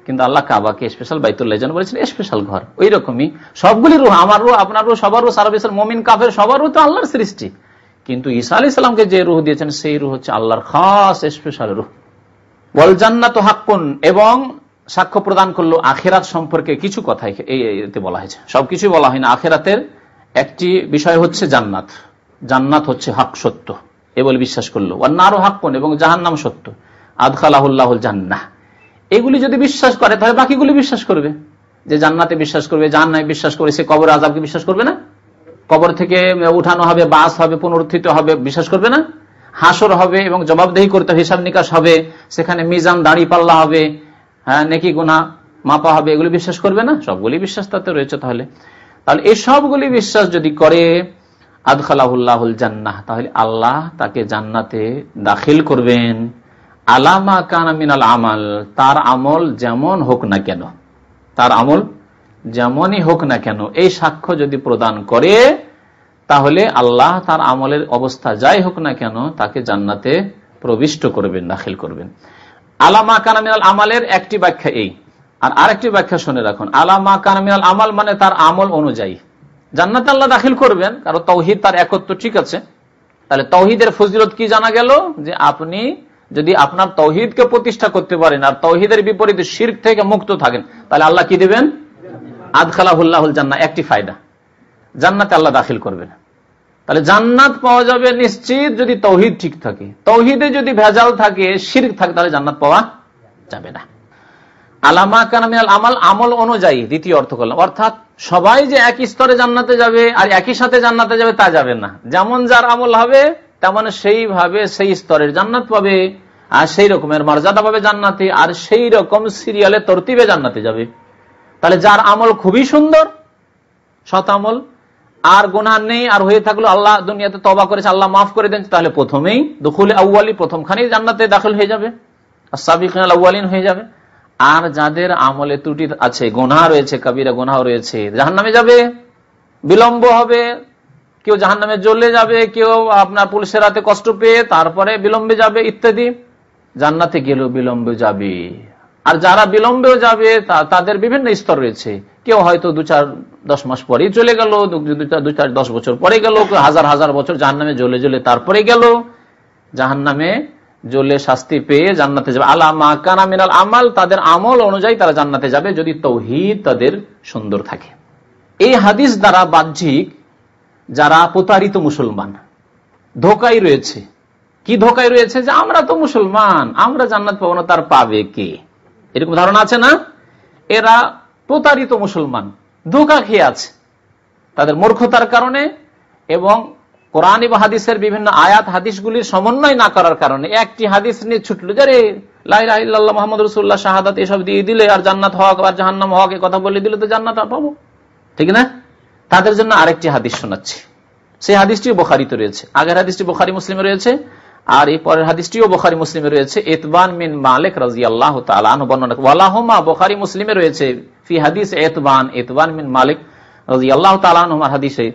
কিন্তু আল্লাহ কাবাকে স্পেশাল, বাইতুল্লাহ যেন বলেছেন স্পেশাল ঘর। ওই রকমই সবগুলি রূহ, আমার রূহ, আপনার রূহ, সবার রূহ, সারা বিশ্বের মুমিন কাফের সবার রূহ তো আল্লাহর সৃষ্টি। কিন্তু ঈসা আলাইহিস সালামকে যে রূহ দিয়েছেন সেই রূহ হচ্ছে আল্লাহর খাস স্পেশাল রূহ। ওয়াল জান্নাতু হাক্কুন, এবং সাক্ষ্য প্রদান করলো আখিরাত সম্পর্কে কিছু কথা এতে বলা হয়েছে, সবকিছু বলা হয় না। আখিরাতের একটি বিষয় হচ্ছে জান্নাত, জান্নাত হচ্ছে হক, সত্য, এ বলে বিশ্বাস করলো। ওয়ান নারু হাক্কুন, এবং জাহান্নাম সত্য, আদখালাহুল্লাহুল জান্নাহ। এগুলি যদি বিশ্বাস করে তাহলে বাকিগুলি বিশ্বাস করবে, যে জান্নাতে বিশ্বাস করবে, জাহান্নামে বিশ্বাস করবে, সে কবর আযাবকে বিশ্বাস করবে না? কবর থেকে উঠানো হবে, বাস হবে, পুনরুত্থিত হবে, বিশ্বাস করবে না? হাসর হবে এবং জবাবদেহি করতে, হিসাব নিকাশ হবে, সেখানে মিজান, দাড়ি পাল্লা হবে, হ্যাঁ, নেকি গুনাহ মাপা হবে, এগুলি বিশ্বাস করবে না? সবগুলি বিশ্বাস তাতে রয়েছে। তাহলে এই সবগুলি বিশ্বাস যদি করে, আদখালাহুল্লাহুল জান্নাহ, তাহলে আল্লাহ তাকে জান্নাতে দাখিল করবেন। আলামা কানা মিনাল আমাল, তার আমল যেমন হোক না কেন, তার আমল যেমনই হোক না কেন, এই সাক্ষ্য যদি প্রদান করে, তাহলে আল্লাহ তার আমলের অবস্থা যাই হোক না কেন তাকে জান্নাতে প্রবিষ্ট করবেন, দাখিল করবেন। আলামা কানা মিনাল আমালের একটি ব্যাখ্যা এই, আর আরেকটি ব্যাখ্যা শুনে রাখুন। আলামা কানা মিনাল আমাল মানে তার আমল অনুযায়ী জান্নাতে আল্লাহ দাখিল করবেন, কারণ তাওহীদ, তার একত্ব ঠিক আছে। তাহলে তাওহীদের ফজিলত কি জানা গেল, যে আপনি যদি আপনার তাওহীদকে প্রতিষ্ঠা করতে পারেন আর তাওহীদের বিপরীতে শিরক থেকে মুক্ত থাকেন, তাহলে আল্লাহ কি দিবেন? আদখালাহুল্লাহুল জান্নাহ, একটি ফায়দা, জান্নাতে আল্লাহ দাখিল করবেন। তাহলে জান্নাত পাওয়া যাবে নিশ্চিত যদি তাওহীদ ঠিক থাকে। তাওহীদে যদি ভেজাল থাকে, শিরক থাকে, তাহলে জান্নাত পাওয়া যাবে না। আলামা কানা মিনাল আমাল, আমল অনুযায়ী দ্বিতীয় অর্থ করলাম, অর্থাৎ সবাই যে একই স্তরে জান্নাতে যাবে আর একই সাথে জান্নাতে যাবে তা যাবে না। যেমন যার আমল হবে তেমন সেইভাবে সেই স্তরের জান্নাত পাবে, আর সেই রকমের মর্যাদা পাবে জান্নাতে, আর সেই রকম সিরিয়ালে তরতিবে জান্নাতে যাবে। তাহলে যার আমল খুবই সুন্দর, সৎ আমল, আর গুনাহ নেই, আর হয়ে থাকলো আল্লাহ দুনিয়াতে তওবা করেছে, আল্লাহ মাফ করে দেন, তাহলে প্রথমেই দুখুলে আউয়ালি, প্রথমখানেই জান্নাতে দাখিল হয়ে যাবে, আস-সাবিকুনাল আউয়ালিন হয়ে যাবে। আর যাদের আমলে ত্রুটি আছে, গুনাহ রয়েছে, কবিরা গুনাহ রয়েছে, জাহান্নামে যাবে, বিলম্ব হবে, কেউ জাহান্নামে জ্বলে যাবে, কেউ আপনার পুলিশের হাতে কষ্ট পেয়ে তারপরে বিলম্বে যাবে ইত্যাদি। জান্নাতে গেলেও বিলম্বে যাবে। আর যারা বিলম্বেও যাবে তাদের বিভিন্ন স্তর রয়েছে, কেউ হয়তো 2-4-10 মাস পরেই চলে গেল, 2-4-10 বছর পরে গেল, কেউ হাজার বছর জাহান্নামে জ্বলে জ্বলে তারপরে গেল, জাহান্নামে জ্বলে শাস্তি পেয়ে জান্নাতে যাবে। আলামা কানা মিনাল আমাল, তাদের আমল অনুযায়ী তারা জান্নাতে যাবে যদি তাওহীদ তাদের সুন্দর থাকে। এই হাদিস দ্বারা বাহ্যিক যারা প্রতারিত মুসলমান, ধোঁকায় রয়েছে, কি ধোঁকায় রয়েছে, যে আমরা তো মুসলমান, আমরা জান্নাত পাবো না, তার পাবে কে, এরকম ধারণা আছে না? এরা প্রতারিত মুসলমান, ধোঁকা খেয়ে আছে তাদের মূর্খতার কারণে, এবং কোরআন এবং হাদিসের বিভিন্ন আয়াত হাদিসগুলির সমন্বয় না করার কারণে। একটি হাদিস নিয়ে ছুটলো, যে রে লা ইলাহা ইল্লাল্লাহ মুহাম্মাদুর রাসূলুল্লাহ, শাহাদাত, এসব দিয়ে দিলে আর জান্নাত হক আর জাহান্নাম হক এ কথা বলে দিলে তো জান্নাত পাবো, ঠিক না? তাদের জন্য আরেকটি হাদিস শোনাচ্ছি, সেই হাদিসটিও বুখারীতে রয়েছে। আগের হাদিসটি বুখারী মুসলিমে রয়েছে, আর এই পরের হাদিসটিও বুখারী মুসলিমে রয়েছে। ইতবান বিন মালিক রাদিয়াল্লাহু তাআলা আনহু বর্ণনা, ওয়ালাহুমা, বুখারী মুসলিমে রয়েছে, ফি হাদিস ইতবান বিন মালিক রাদিয়াল্লাহু তাআলা আনহু হাদিসে,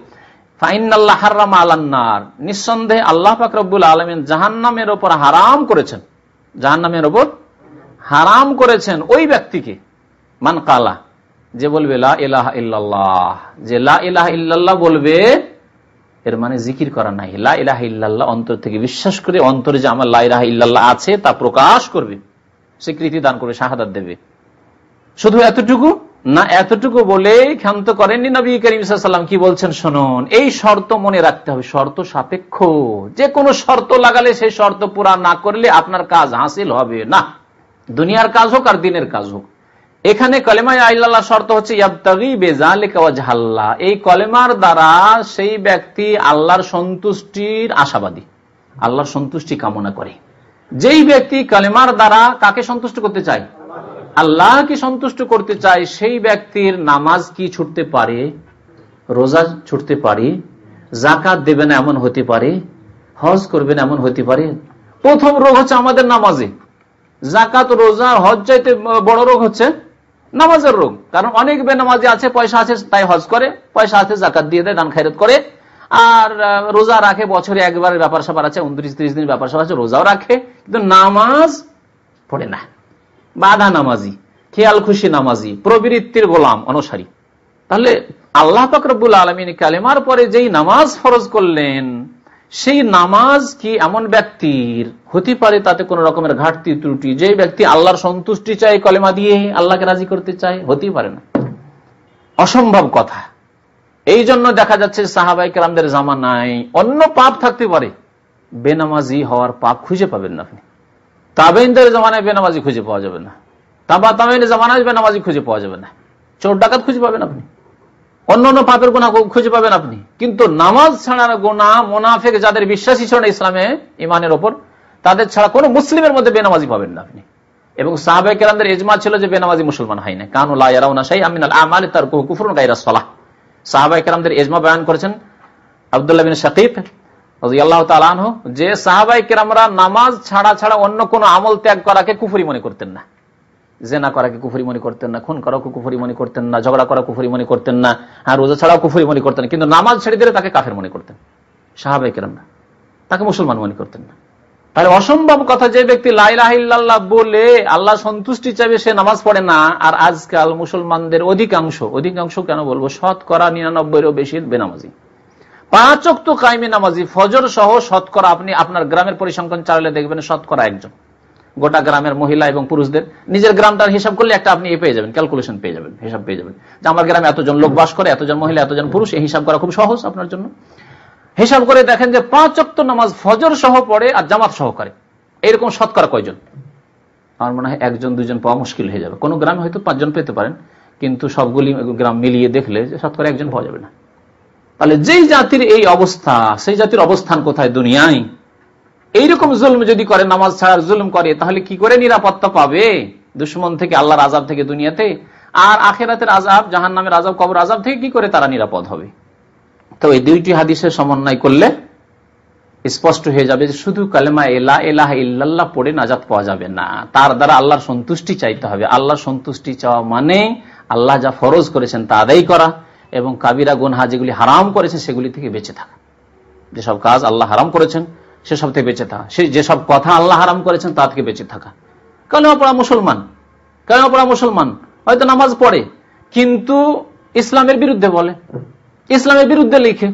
ফাইনাল্লাহ হারাম আলান্নার, নিঃসন্দেহে আল্লাহ পাক রব্বুল আলামিন জাহান্নামের উপর হারাম করেছেন, জাহান্নামের উপর হারাম করেছেন ওই ব্যক্তিকে, মান কালা, যে বলবে লা ইলাহা ইল্লাল্লাহ, যে লা ইলাহা ইল্লাল্লাহ বলবে, এর মানে জিকির করা নাই, লা ইলাহা ইল্লাল্লাহ অন্তর থেকে বিশ্বাস করে, অন্তরে যে আমার লা ইলাহা ইল্লাল্লাহ আছে তা প্রকাশ করবে, স্বীকৃতি দান করবে, শাহাদাত দেবে। শুধু এতটুকু না, এতটুকু বলে ক্ষান্ত করেননি নবী করিম সাল্লাল্লাহু আলাইহি ওয়াসাল্লাম, কি বলছেন শুনুন, এই শর্ত মনে রাখতে হবে, শর্ত সাপেক্ষ, যে কোনো শর্ত লাগালে সেই শর্ত পুরা না করলে আপনার কাজ হাসিল হবে না, দুনিয়ার কাজ হোক আর দিনের কাজ হোক। এখানে কলেমা লা ইলাহা ইল্লাল্লাহ শর্ত হচ্ছে ইয়াবতাগি বিযালিকা ওয়াজহাল্লাহ, এই কলেমার দ্বারা সেই ব্যক্তি আল্লাহর সন্তুষ্টির আশাবাদী, আল্লাহর সন্তুষ্টি কামনা করে। যেই ব্যক্তি কলেমার দ্বারা কাকে সন্তুষ্ট করতে চায়, আল্লাহকে সন্তুষ্ট করতে চায়, সেই ব্যক্তির নামাজ কি ছুটতে পারে, রোজা ছুটতে পারে, যাকাত দেবে না এমন হতে পারে, হজ করবে না এমন হতে পারে। প্রথম রোগ হচ্ছে আমাদের নামাজে, যাকাত রোজা হজ চাইতে বড় রোগ হচ্ছে নামাজের রোগ। কারণ অনেক বেনামাজি আছে, পয়সা আছে তাই হজ করে, পয়সা আছে জাকাত দিয়ে দেয়, দান খায়রাত করে, আর রোজা রাখে, বছরে একবার ব্যাপার স্যাপার আছে, 29-30 দিন ব্যাপার স্যাপার আছে, রোজাও রাখে, কিন্তু নামাজ পড়ে না, বাধা নামাজি, খেয়াল খুশি নামাজি, প্রবৃত্তির গোলাম অনুসারী। তাহলে আল্লাহ পাক রব্বুল আলামিন কালেমার পরে যেই নামাজ ফরজ করলেন, সেই নামাজ কি এমন ব্যক্তির হতে পারে তাতে কোন রকমের ঘাটতি ত্রুটি, যে ব্যক্তি আল্লাহর সন্তুষ্টি চায় কলেমা দিয়ে, আল্লাহকে রাজি করতে চায়, হতেই পারে না, অসম্ভব কথা। এই জন্য দেখা যাচ্ছে সাহাবায়ে কেরামদের জামানায় অন্য পাপ থাকতে পারে, বেনামাজি হওয়ার পাপ খুঁজে পাবেন না আপনি। তাবেঈনদের জামানায় বেনামাজি খুঁজে পাওয়া যাবে না, তাবেঈনের জামানায় বেনামাজি খুঁজে পাওয়া যাবে না, চোর ডাকাত খুঁজে পাবেন আপনি, অন্য পাপের গুনাহ খুঁজে পাবেন আপনি, কিন্তু নামাজ ছাড়ার গুনাহ, মুনাফিক যাদের বিশ্বাসী ছিল না ইসলামে, ইমানের ওপর, তাদের ছাড়া কোন মুসলিমের মধ্যে বেনামাজি পাবেন না আপনি। এবং সাহাবায়ে কেরামদের ইজমা ছিল যে বেনামাজি মুসলমান হয় না, কানু লা ইয়ারাউনা শাইআম মিনাল আমালি তারকুহু কুফরুন গায়রা সালাহ। সাহাবায়ে কেরামদের ইজমা বয়ান করেছেন আব্দুল্লাহ বিন শাকিব রাদিয়াল্লাহু তাআলা আনহু, যে সাহাবায়ে কেরামরা নামাজ ছাড়া অন্য কোন আমল ত্যাগ করাকে কুফরি মনে করতেন না, জেনা করাকে কুফরি মনে করতেন না, খুন করাকে কুফরি মনে করতেন না, ঝগড়া করা কুফরি মনে করতেন না, হ্যাঁ রোজা ছাড়াও কুফরি মনে করতেন, কিন্তু নামাজ ছেড়ে দিলে তাকে কাফের মনে করতেন সাহাবায়ে কেরামরা, তাকে মুসলমান মনে করতেন না। তাহলে অসম্ভব কথা, যে ব্যক্তি লা ইলাহা ইল্লাল্লাহ বলে আল্লাহ সন্তুষ্টি চাইবে সে নামাজ পড়ে না। আর আজকাল মুসলমানদের অধিকাংশ কেন বলবো, শতকরা 99-এরও বেশি বেনামাজি, 5 ওয়াক্ত কায়েমে নামাজি, ফজর সহ শতকরা, আপনি আপনার গ্রামের পরিসংখ্যান চালালে দেখবেন শতকরা একজন, গোটা গ্রামের মহিলা এবং পুরুষদের নিজের গ্রামটার হিসাব করলে একটা আপনি পেয়ে যাবেন, ক্যালকুলেশন পেয়ে যাবেন, হিসাব পেয়ে যাবেন যে আমার গ্রামে এতজন লোক বাস করে, এতজন মহিলা, এতজন পুরুষ। এই হিসাব করা খুব সহজ আপনার জন্য। হিসাব করে দেখেন যে 5 ওয়াক্ত নামাজ ফজর সহ পড়ে আর জামাত সহকারে, এরকম শতকরা কয়জন? আমার মনে হয় 1-2 পাওয়া মুশকিল হয়ে যাবে। কোন গ্রামে হয়তো 5 জন পেতে পারেন, কিন্তু সবগুলি গ্রাম মিলিয়ে দেখলে শতকরা 1 জন পাওয়া যাবে না। তাহলে যেই জাতির এই অবস্থা, সেই জাতির অবস্থান কোথায় দুনিয়ায়? এইরকম জুলম যদি করে, নামাজ ছাড়ার জুলম করে, তাহলে কি করে নিরাপত্তা পাবে দুশমন থেকে, আল্লাহর আযাব থেকে দুনিয়াতে? আর আখিরাতের আযাব, জাহান্নামের আযাব, কবর আযাব থেকে কি করে তারা নিরাপদ হবে? তো এই দুইটি হাদিসের সমন্বয় করলে স্পষ্ট হয়ে যাবে যে শুধু কালেমা লা ইলাহা ইল্লাল্লাহ পড়ে নাজাত পাওয়া যাবে না, তার দ্বারা আল্লাহর সন্তুষ্টি চাইতে হবে। আল্লাহর সন্তুষ্টি চাওয়া মানে আল্লাহ যা ফরজ করেছেন তা আদায় করা, এবং কাবিরা গুনাহ যেগুলি হারাম করেছেন সেগুলি থেকে বেঁচে থাকা। যেসব কাজ আল্লাহ হারাম করেছেন সেসব থেকে বেঁচে থাকা, যেসব কথা আল্লাহ হারাম করেছেন তা থেকে বেঁচে থাকা। কালেমা পড়া মুসলমান হয়তো নামাজ পড়ে, কিন্তু ইসলামের বিরুদ্ধে বলে, ইসলামের বিরুদ্ধে লিখে,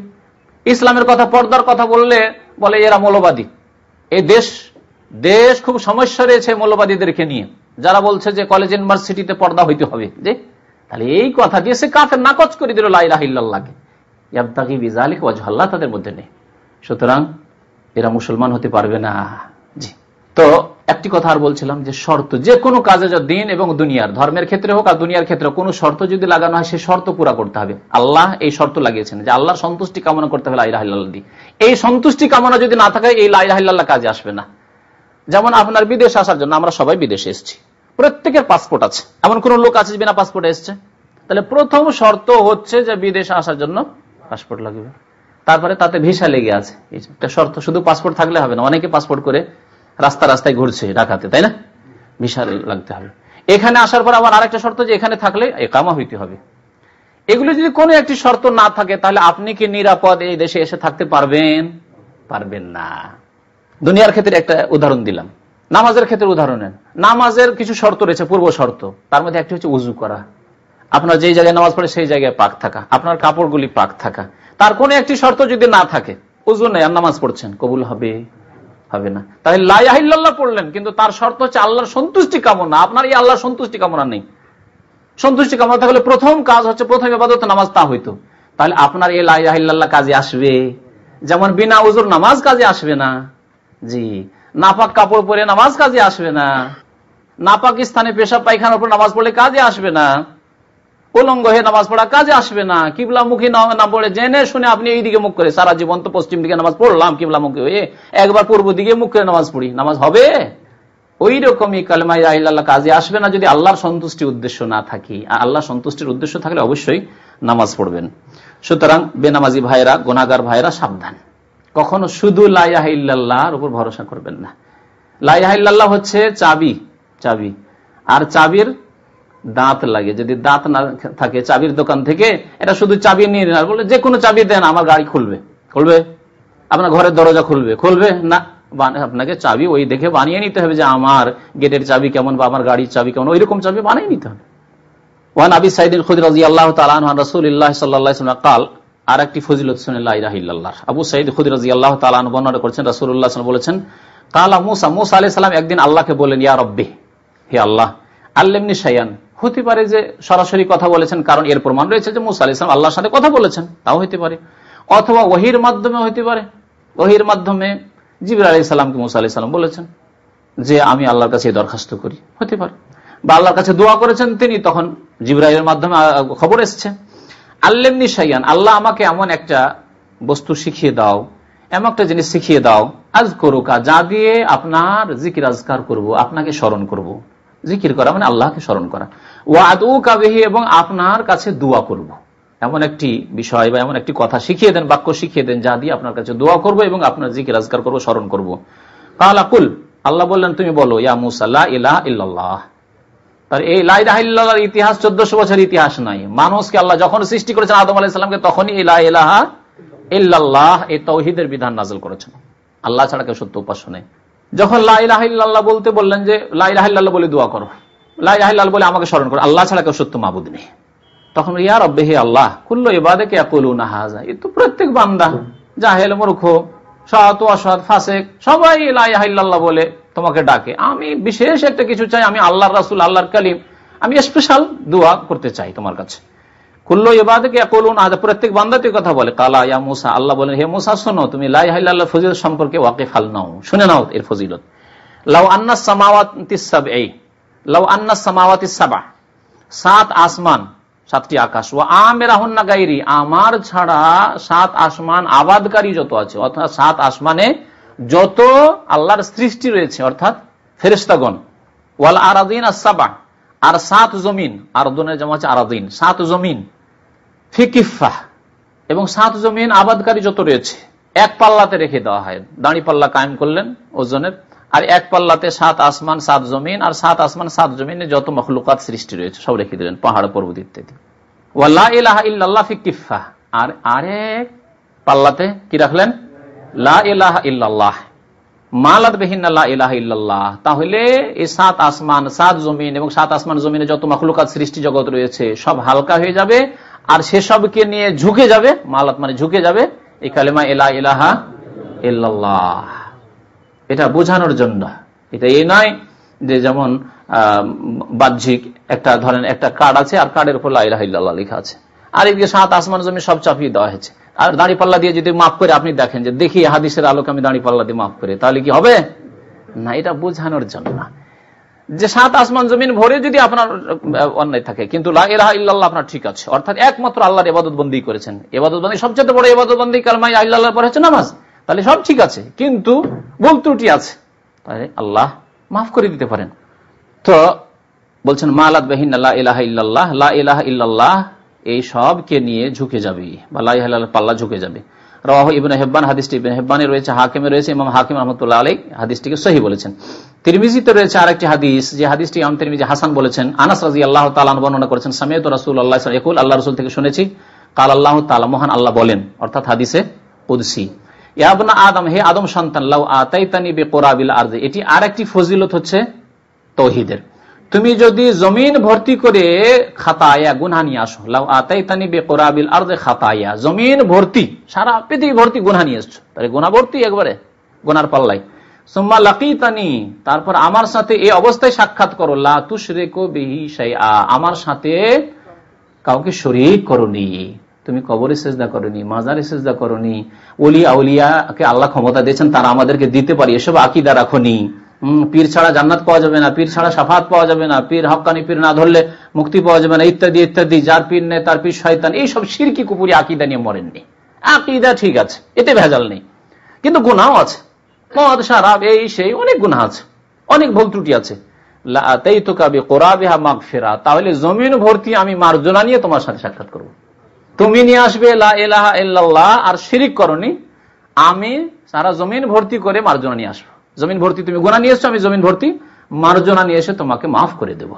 ইসলামের কথা, পর্দার কথা বললে বলে এরা মৌলবাদী। এই দেশ খুব সমস্যা রয়েছে মৌলবাদীদেরকে নিয়ে, যারা বলছে যে কলেজ ইউনিভার্সিটিতে পর্দা হইতে হবে। যে তাহলে এই কথা দিয়ে সে কাফের নাকচ করে দিল লা ইলাহা ইল্লাল্লাহকে, ইয়াবতাগি বিযালিকা ওয়াজহাল্লাহ তাদের মধ্যে নেই, সুতরাং এরা মুসলমান হতে পারবে না। জি, তো একটি কথা আর বলছিলাম যে শর্ত, যে কোনো কাজে, দিন এবং দুনিয়ার, ধর্মের ক্ষেত্রে হোক আর দুনিয়ার ক্ষেত্রে, কোনো শর্ত যদি লাগানো হয় সে শর্ত পুরা করতে হবে। আল্লাহ এই শর্ত লাগিয়েছেন যে আল্লাহর সন্তুষ্টি কামনা করতে হবে লা ইলাহা ইল্লাল্লাহ দিয়ে। এই সন্তুষ্টি কামনা যদি না থাকে এই লা ইলাহা ইল্লাল্লাহ কাজে আসবে না। যেমন আপনার বিদেশে আসার জন্য, আমরা সবাই বিদেশে এসেছি, প্রত্যেকের পাসপোর্ট আছে, এমন কোন লোক আছে বিনা পাসপোর্টে এসছে? তাহলে প্রথম শর্ত হচ্ছে যে বিদেশে আসার জন্য পাসপোর্ট লাগবে, তারপরে তাতে ভিসা লেগে আছে, একটা শর্ত। শুধু পাসপোর্ট থাকলে হবে না, অনেকে পাসপোর্ট করে রাস্তায় ঘুরছে ঢাকাতে, তাই না? ভিসা লাগতে হবে। এখানে আসার পর আবার আরেকটা শর্ত যে এখানে থাকলে ইকামা হইতে হবে। এগুলো যদি কোনো একটি শর্ত না থাকে তাহলে আপনি কি নিরাপদ এই দেশে এসে থাকতে পারবেন? পারবেন না। দুনিয়ার ক্ষেত্রে একটা উদাহরণ দিলাম, নামাজের ক্ষেত্রে উদাহরণ নেন। নামাজের কিছু শর্ত রয়েছে, পূর্ব শর্ত। তার মধ্যে একটি হচ্ছে উজু করা, আপনার যেই জায়গায় নামাজ পড়ে সেই জায়গায় পাক থাকা, আপনার কাপড়গুলি পাক থাকা। তার কোনো একটি শর্ত যদি না থাকে, উজু নেই আর নামাজ পড়ছেন, কবুল হবে? হবে না। তাহলে লা ইলাহা ইল্লাল্লাহ পড়লেন, কিন্তু তার শর্ত হচ্ছে আল্লাহর সন্তুষ্টি কামনা। আপনার এই আল্লাহর সন্তুষ্টি কামনা নেই। সন্তুষ্টি কামনা থাকলে প্রথম কাজ হচ্ছে, প্রথম ইবাদত নামাজ, তা হইতো। তাহলে আপনার এই লা ইলাহা ইল্লাল্লাহ কাজে আসবে? যেমন বিনা উজুর নামাজ কাজে আসবে না। জি, নাপাক কাপড় পরে নামাজ কাজে আসবে না। নাপাক স্থানে পেশাব পায়খানার উপর নামাজ পড়লে কাজে আসবে না। উলঙ্গ হয়ে নামাজ পড়া কাজে আসবে না। কিবলামুখী না পড়ে জেনে শুনে আপনি এই দিকে মুখ করে, সারা জীবন তো পশ্চিম দিকে নামাজ পড়লাম কিবলামুখী হয়ে, একবার পূর্ব দিকে মুখ করে নামাজ পড়ি, নামাজ হবে? ওই রকমই কালেমা লা ইলাহা ইল্লাল্লাহ কাজে আসবে না যদি আল্লাহর সন্তুষ্টির উদ্দেশ্য না থাকে। আর আল্লাহ সন্তুষ্টির উদ্দেশ্য থাকলে অবশ্যই নামাজ পড়বেন। সুতরাং বেনামাজি ভাইরা, গুনাহগার ভাইরা সাবধান, কখনো শুধু লা ইলাহা ইল্লাল্লাহর উপর ভরসা করবেন না। লা ইলাহা ইল্লাল্লাহ হচ্ছে চাবি, চাবি। আর চাবির দাঁত লাগে, যদি দাঁত না থাকে চাবির দোকান থেকে এটা শুধু চাবি নিয়ে নেন, বলে যে কোনো চাবি দেন আমার গাড়ি খুলবে, খুলবে? আপনার ঘরের দরজা খুলবে, খুলবে না। আপনাকে চাবি ওই দেখে বানিয়ে নিতে হবে যে আমার গেটের চাবি কেমন বা আমার গাড়ির চাবি কেমন, ওই রকম চাবি বানিয়ে নিতে হবে। ওয়ান আবি সাঈদ আল-খুদরি রাদিয়াল্লাহু তাআলা আনহু আন রাসূলিল্লাহ সাল্লাল্লাহু আলাইহি ওয়াসাল্লাম قال, আর একটি ফজিলত শুনে লা ইলাহা ইল্লাল্লাহ। আবু সাঈদ খুদরি রাদিয়াল্লাহু তাআলা আনহু বর্ণনা করেছেন, রাসূলুল্লাহ সাল্লাল্লাহু আলাইহি ওয়াসাল্লাম বলেছেন, কালা মুসা, মুসা আলাইহিস সালাম একদিন আল্লাহকে বলেন, ইয়া রব্বি, হে আল্লাহ, আল্লিমনি শাইআন। হতে পারে যে সরাসরি কথা বলেছেন, কারণ এর প্রমাণ রয়েছে যে মুসা আলাইহিস সালাম আল্লাহর সাথে কথা বলেছেন, তাও হতে পারে। অথবা ওহীর মাধ্যমে হতে পারে, ওহীর মাধ্যমে জিবরাইল আলাইহিস সালামকে মুসা আলাইহিস সালাম বলেছেন যে আমি আল্লাহর কাছে দরখাস্ত করি, হতে পারে। বা আল্লাহর কাছে দোয়া করেছেন তিনি, তখন জিবরাইলের মাধ্যমে খবর এসছে। আল্লিমনি শাইআন, আল্লাহ আমাকে এমন একটা বস্তু শিখিয়ে দাও, এমন একটা জিনিস শিখিয়ে দাও, আযকুরুকা, যা দিয়ে আপনার জিকির আজকার করব, আপনাকে স্মরণ করব। জিকির করা মানে আল্লাহকে স্মরণ করা। ওয়া আদউকা বিহি, এবং আপনার কাছে দোয়া করব। এমন একটি বিষয় বা এমন একটি কথা শিখিয়ে দেন, বাক্য শিখিয়ে দেন, যা দিয়ে আপনার কাছে দোয়া করব এবং আপনার জিকির আজকার করব, স্মরণ করব। কালা কুল, আল্লাহ বললেন তুমি বলো, ইয়া মুসা লা ইলাহা ইল্লাল্লাহ। তার এই লা ইলাহা ইল্লাল্লাহর ইতিহাস 1400 বছর ইতিহাস নাই। মানুষকে আল্লাহ যখন সৃষ্টি করেছেন আদম আলাইহিস সালামকে, তখনই এই লা ইলাহা ইল্লাল্লাহ এই তাওহীদের বিধান নাযিল করেছেন। আল্লাহ ছাড়া কেউ সত্য উপাস্য নেই। যখন লা ইলাহা ইল্লাল্লাহ বলতে বললেন যে লা ইলাহা ইল্লাল্লাহ বলে দোয়া করো, লা ইলাহা ইল্লাল্লাহ বলে আমাকে স্মরণ করো, আল্লাহ ছাড়া কেউ সত্য মাবুদ নেই, তখন ইয়া রব্বি, হে আল্লাহ, কুল্লু ইবাদাকা ইয়াকুলুনা হাযা, এই তো প্রত্যেক বান্দা, জাহেল, মূর্খ, সৎ অসৎ, ফাসিক, সবাই লা ইলাহা ইল্লাল্লাহ বলে তোমাকে ডাকে। আমি বিশেষ একটা কিছু চাই, আমি আল্লাহর রাসূল, আল্লাহর কালিম, আমি স্পেশাল দোয়া করতে চাই তোমার কাছে। কুল্লু ইবাদাকা ইয়াকুলুনা হাযা, প্রত্যেক বান্দা তুই কথা বলে। কালা ইয়া মুসা, আল্লাহ বলেন, হে মুসা শোনো, তুমি লা ইলাহা ইল্লাল্লাহর ফজিলত সম্পর্কে ওয়াকিফ হাল নাও, শুনে নাও এর ফজিলত। লাউ আন্নাস সামাওয়াতিস সাবঈ, লাউ আন্নাস সামাওয়াতিস সাবআ, 7 আসমান, 7টি আকাশ, ওয়া আমিরাহুন্না গায়রি, আমার ছাড়া 7 আসমান আবাদকারী যত আছে, অর্থাৎ 7 আসমানে যত আল্লাহর সৃষ্টি রয়েছে, অর্থাৎ ফেরেশতাগণ, ওয়াল আরাদিন আস-সাবআ, আর 7 জমিন, আরদুনের জামা হচ্ছে আরাদিন, 7 জমিন, ফি কিফফা, এবং 7 জমিন আবাদকারী যত রয়েছে এক পাল্লাতে রেখে দেওয়া হয়। দাঁড়ি পাল্লা কায়েম করলেন ওজনের, আর এক পাল্লাতে 7 আসমান 7 জমিন, আর 7 আসমান 7 জমিনে যত মখলুকাত সৃষ্টি রয়েছে সব রেখে দিলেন, পাহাড় পর্বত ইত্যাদি। ওয়া লা ইলাহা ইল্লাল্লাহ ফি কিফফা, আর আরেক পাল্লাতে কি রাখলেন? লা ইলাহা ইল্লাল্লাহ, মালাত বিহিন্না লা ইলাহা ইল্লাল্লাহ। তাহলে এই 7 আসমান 7 জমিন এবং 7 আসমান জমিনে যত মখলুকাত সৃষ্টি জগৎ রয়েছে সব হালকা হয়ে যাবে, আর সেসবকে নিয়ে ঝুঁকে যাবে, মালাত মানে ঝুঁকে যাবে এই কালেমা লা ইলাহা ইল্লাল্লাহ। এটা বোঝানোর জন্য, এটা এই নয় যে যেমন বাহ্যিক একটা ধরেন একটা কার্ড আছে আর কার্ডের উপর লা ইলাহা ইল্লাল্লাহ লেখা আছে, আর এদিকে 7 আসমান জমি সব চাপিয়ে দেওয়া হয়েছে। আর দাঁড়ি পাল্লা দিয়ে যদি মাফ করে আপনি দেখেন যে দেখি হাদিসের আলোকে আমি দাঁড়ি পাল্লা দিয়ে মাফ করে, তাহলে কি হবে? না, এটা বোঝানোর জন্য যে 7 আসমান জমিন ভরে যদি আপনার অন্যায় থাকে কিন্তু লা ইলাহা ইল্লাল্লাহ আপনার ঠিক আছে, অর্থাৎ একমাত্র আল্লাহর ইবাদত বন্দী করেছেন। ইবাদত বন্দী সবচেয়ে বড় ইবাদত বন্দী কালেমা লা ইলাহা ইল্লাল্লাহর পরে হচ্ছে নামাজ, তাহলে সব ঠিক আছে, কিন্তু ভুল ত্রুটি আছে, তাহলে আল্লাহ মাফ করে দিতে পারেন। তো বলছেন মালাত বিহিন্না লা ইলাহা ইল্লাল্লাহ, লা ইলাহা ইল্লাল্লাহ এই সবকে নিয়ে ঝুঁকে যাবে, বা লা ইলাহা ইল্লাল্লাহ পাল্লা ঝুঁকে যাবে। রাওয়াহু ইবনে হিব্বান, হাদিসটি ইবনে হিব্বানে রয়েছে, হাকিমে রয়েছে, ইমাম হাকিম রাহমাতুল্লাহ আলাইহি হাদিসটিকে সহিহ বলেছেন। তিরমিজিতে রয়েছে আরেকটি হাদিস, যে হাদিসটি ইমাম তিরমিজি হাসান বলেছেন। আনাস রাদিয়াল্লাহু তাআলা আনহু বর্ণনা করেছেন, সামিআতু রাসূলুল্লাহ সাল্লাল্লাহু আলাইহি ওয়াসাল্লাম ইয়াকুল, আল্লাহ রাসূল থেকে শুনেছি, কাল আল্লাহু তাআলা, মহান আল্লাহ বলেন, অর্থাৎ হাদিসে কুদসি, ইয়া ইবনা আদম, হে আদম সন্তান, লাউ আতাইতানি বিকুরাবিল আরদি, এটি আরেকটি ফজিলত হচ্ছে তাওহীদের। তুমি যদি জমিন ভর্তি করে খাতায়া, গুনাহ নিয়ে আসো, লাউ আতাইতানি বিকুরাবিল আরদি খাতায়া, জমিন ভর্তি, সারা পৃথিবী ভর্তি গুনাহ নিয়ে এসছো, তাহলে গুনাহ ভর্তি একবারে গুনার পাল্লাই। সুম্মা লাকিতানি, তারপর আমার সাথে এই অবস্থায় সাক্ষাৎ করো, লা তুশরিকু বিহি শাইআ, আমার সাথে কাউকে শরীক করনি, তুমি কবরে সিজদা করনি, মাজারে সিজদা করনি, ওলি আউলিয়াকে আল্লাহ ক্ষমতা দিয়েছেন তারা আমাদেরকে দিতে পারে, এসব আকীদা রাখনি, পীর ছাড়া জান্নাত পাওয়া যাবে না, পীর ছাড়া শাফাত পাওয়া যাবে না, পীর হক্কানি পীর না ধরলে মুক্তি পাওয়া যাবে না, ইত্যাদি ইত্যাদি, যার পীর নেই তার পীর শয়তান, এইসব শিরকি কুপুরি আকীদা নিয়ে মরেননি। আকীদা ঠিক আছে, এতে ভেজাল নেই, কিন্তু গুনাহ আছে, মদ শরাব এই সেই অনেক গুনাহ আছে, অনেক ভুল ত্রুটি আছে। লা আতাইতুকা বিকুরাবিহা মাগফিরা, তাহলে জমিন ভর্তি আমি মার্জনা নিয়ে তোমার সাথে সাক্ষাৎ করব। তুমি নিয়ে আসবে লা ইলাহা ইল্লাল্লাহ আর শিরিক করনি, আমি সারা জমিন ভর্তি করে মার্জনা নিয়ে আসবো। জমিন ভর্তি তুমি গুনাহ নিয়ে এসছো, আমি জমিন ভর্তি মার্জনা নিয়ে এসে তোমাকে মাফ করে দেব।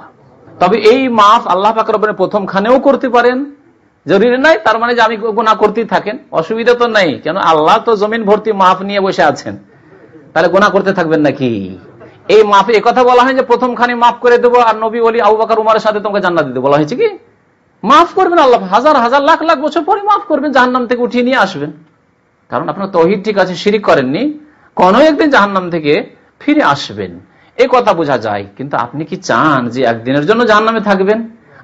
তবে এই মাফ আল্লাহ পাক রব্বুল প্রথম খানেও করতে পারেন, জরুরি নাই তার মানে যে আমি গুনাহ করতেই থাকেন, অসুবিধা তো নাই, কেন আল্লাহ তো জমিন ভর্তি মাফ নিয়ে বসে আছেন, তাহলে গুনাহ করতে থাকবেন নাকি? এই মাফে একথা বলা হয় যে প্রথম খানে মাফ করে দেবো, আর নবী ওলি আবু বকর উমরের সাথে তোমাকে জান্নাত দিতে বলা হয়েছে কি? মাফ করবেন আল্লাহ, হাজার হাজার লাখ লাখ বছর পরে মাফ করবেন, জাহান্নাম থেকে উঠিয়ে নিয়ে আসবেন, কারণ আপনার তাওহীদ ঠিক আছে, শিরিক করেননি, কোন একদিন জাহান্নাম থেকে ফিরে আসবেন, এই কথা বোঝা যায়। কিন্তু আপনি কি চান যে একদিনের জন্য জাহান্নামে থাকবেন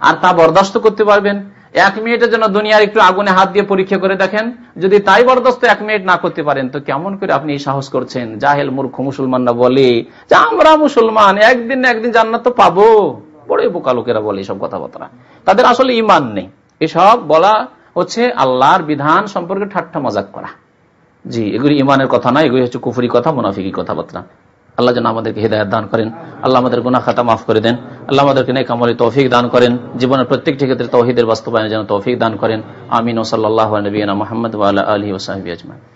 আর তা বরদাস্ত করতে পারবেন? 1 মিনিটের জন্য দুনিয়ার একটু আগুনে হাত দিয়ে পরীক্ষা করে দেখেন, যদি তাই বরদাস্ত 1 মিনিট না করতে পারেন, তো কেমন করে আপনি এই সাহস করছেন? জাহেল মূর্খ মুসলমানরা বলে যে আমরা মুসলমান, একদিন না একদিন জান্নাত তো পাবো, বড় বোকা লোকেরা বলে এইসব কথাবার্তা, তাদের আসলে ঈমান নেই। এসব বলা হচ্ছে আল্লাহর বিধান সম্পর্কে ঠাট্টা মজাক করা। জি, এগুলি ঈমানের কথা না, এগুলি হচ্ছে কুফরি কথা, মুনাফিকি কথাবার্তা। আল্লাহ যেন আমাদেরকে হিদায়াত দান করেন, আল্লাহ আমাদের গুনাহ খাতা মাফ করে দেন, আল্লাহ আমাদেরকে নেক আমলে তৌফিক দান করেন, জীবনের প্রত্যেকটি ক্ষেত্রে তাওহীদের বাস্তবায়নে যেন তৌফিক দান করেন। আমিন। ওয়া সাল্লাল্লাহু আলা নবিয়িনা মুহাম্মদ ওয়া আলা আলিহি ওয়া সাহবিহি আজমাইন।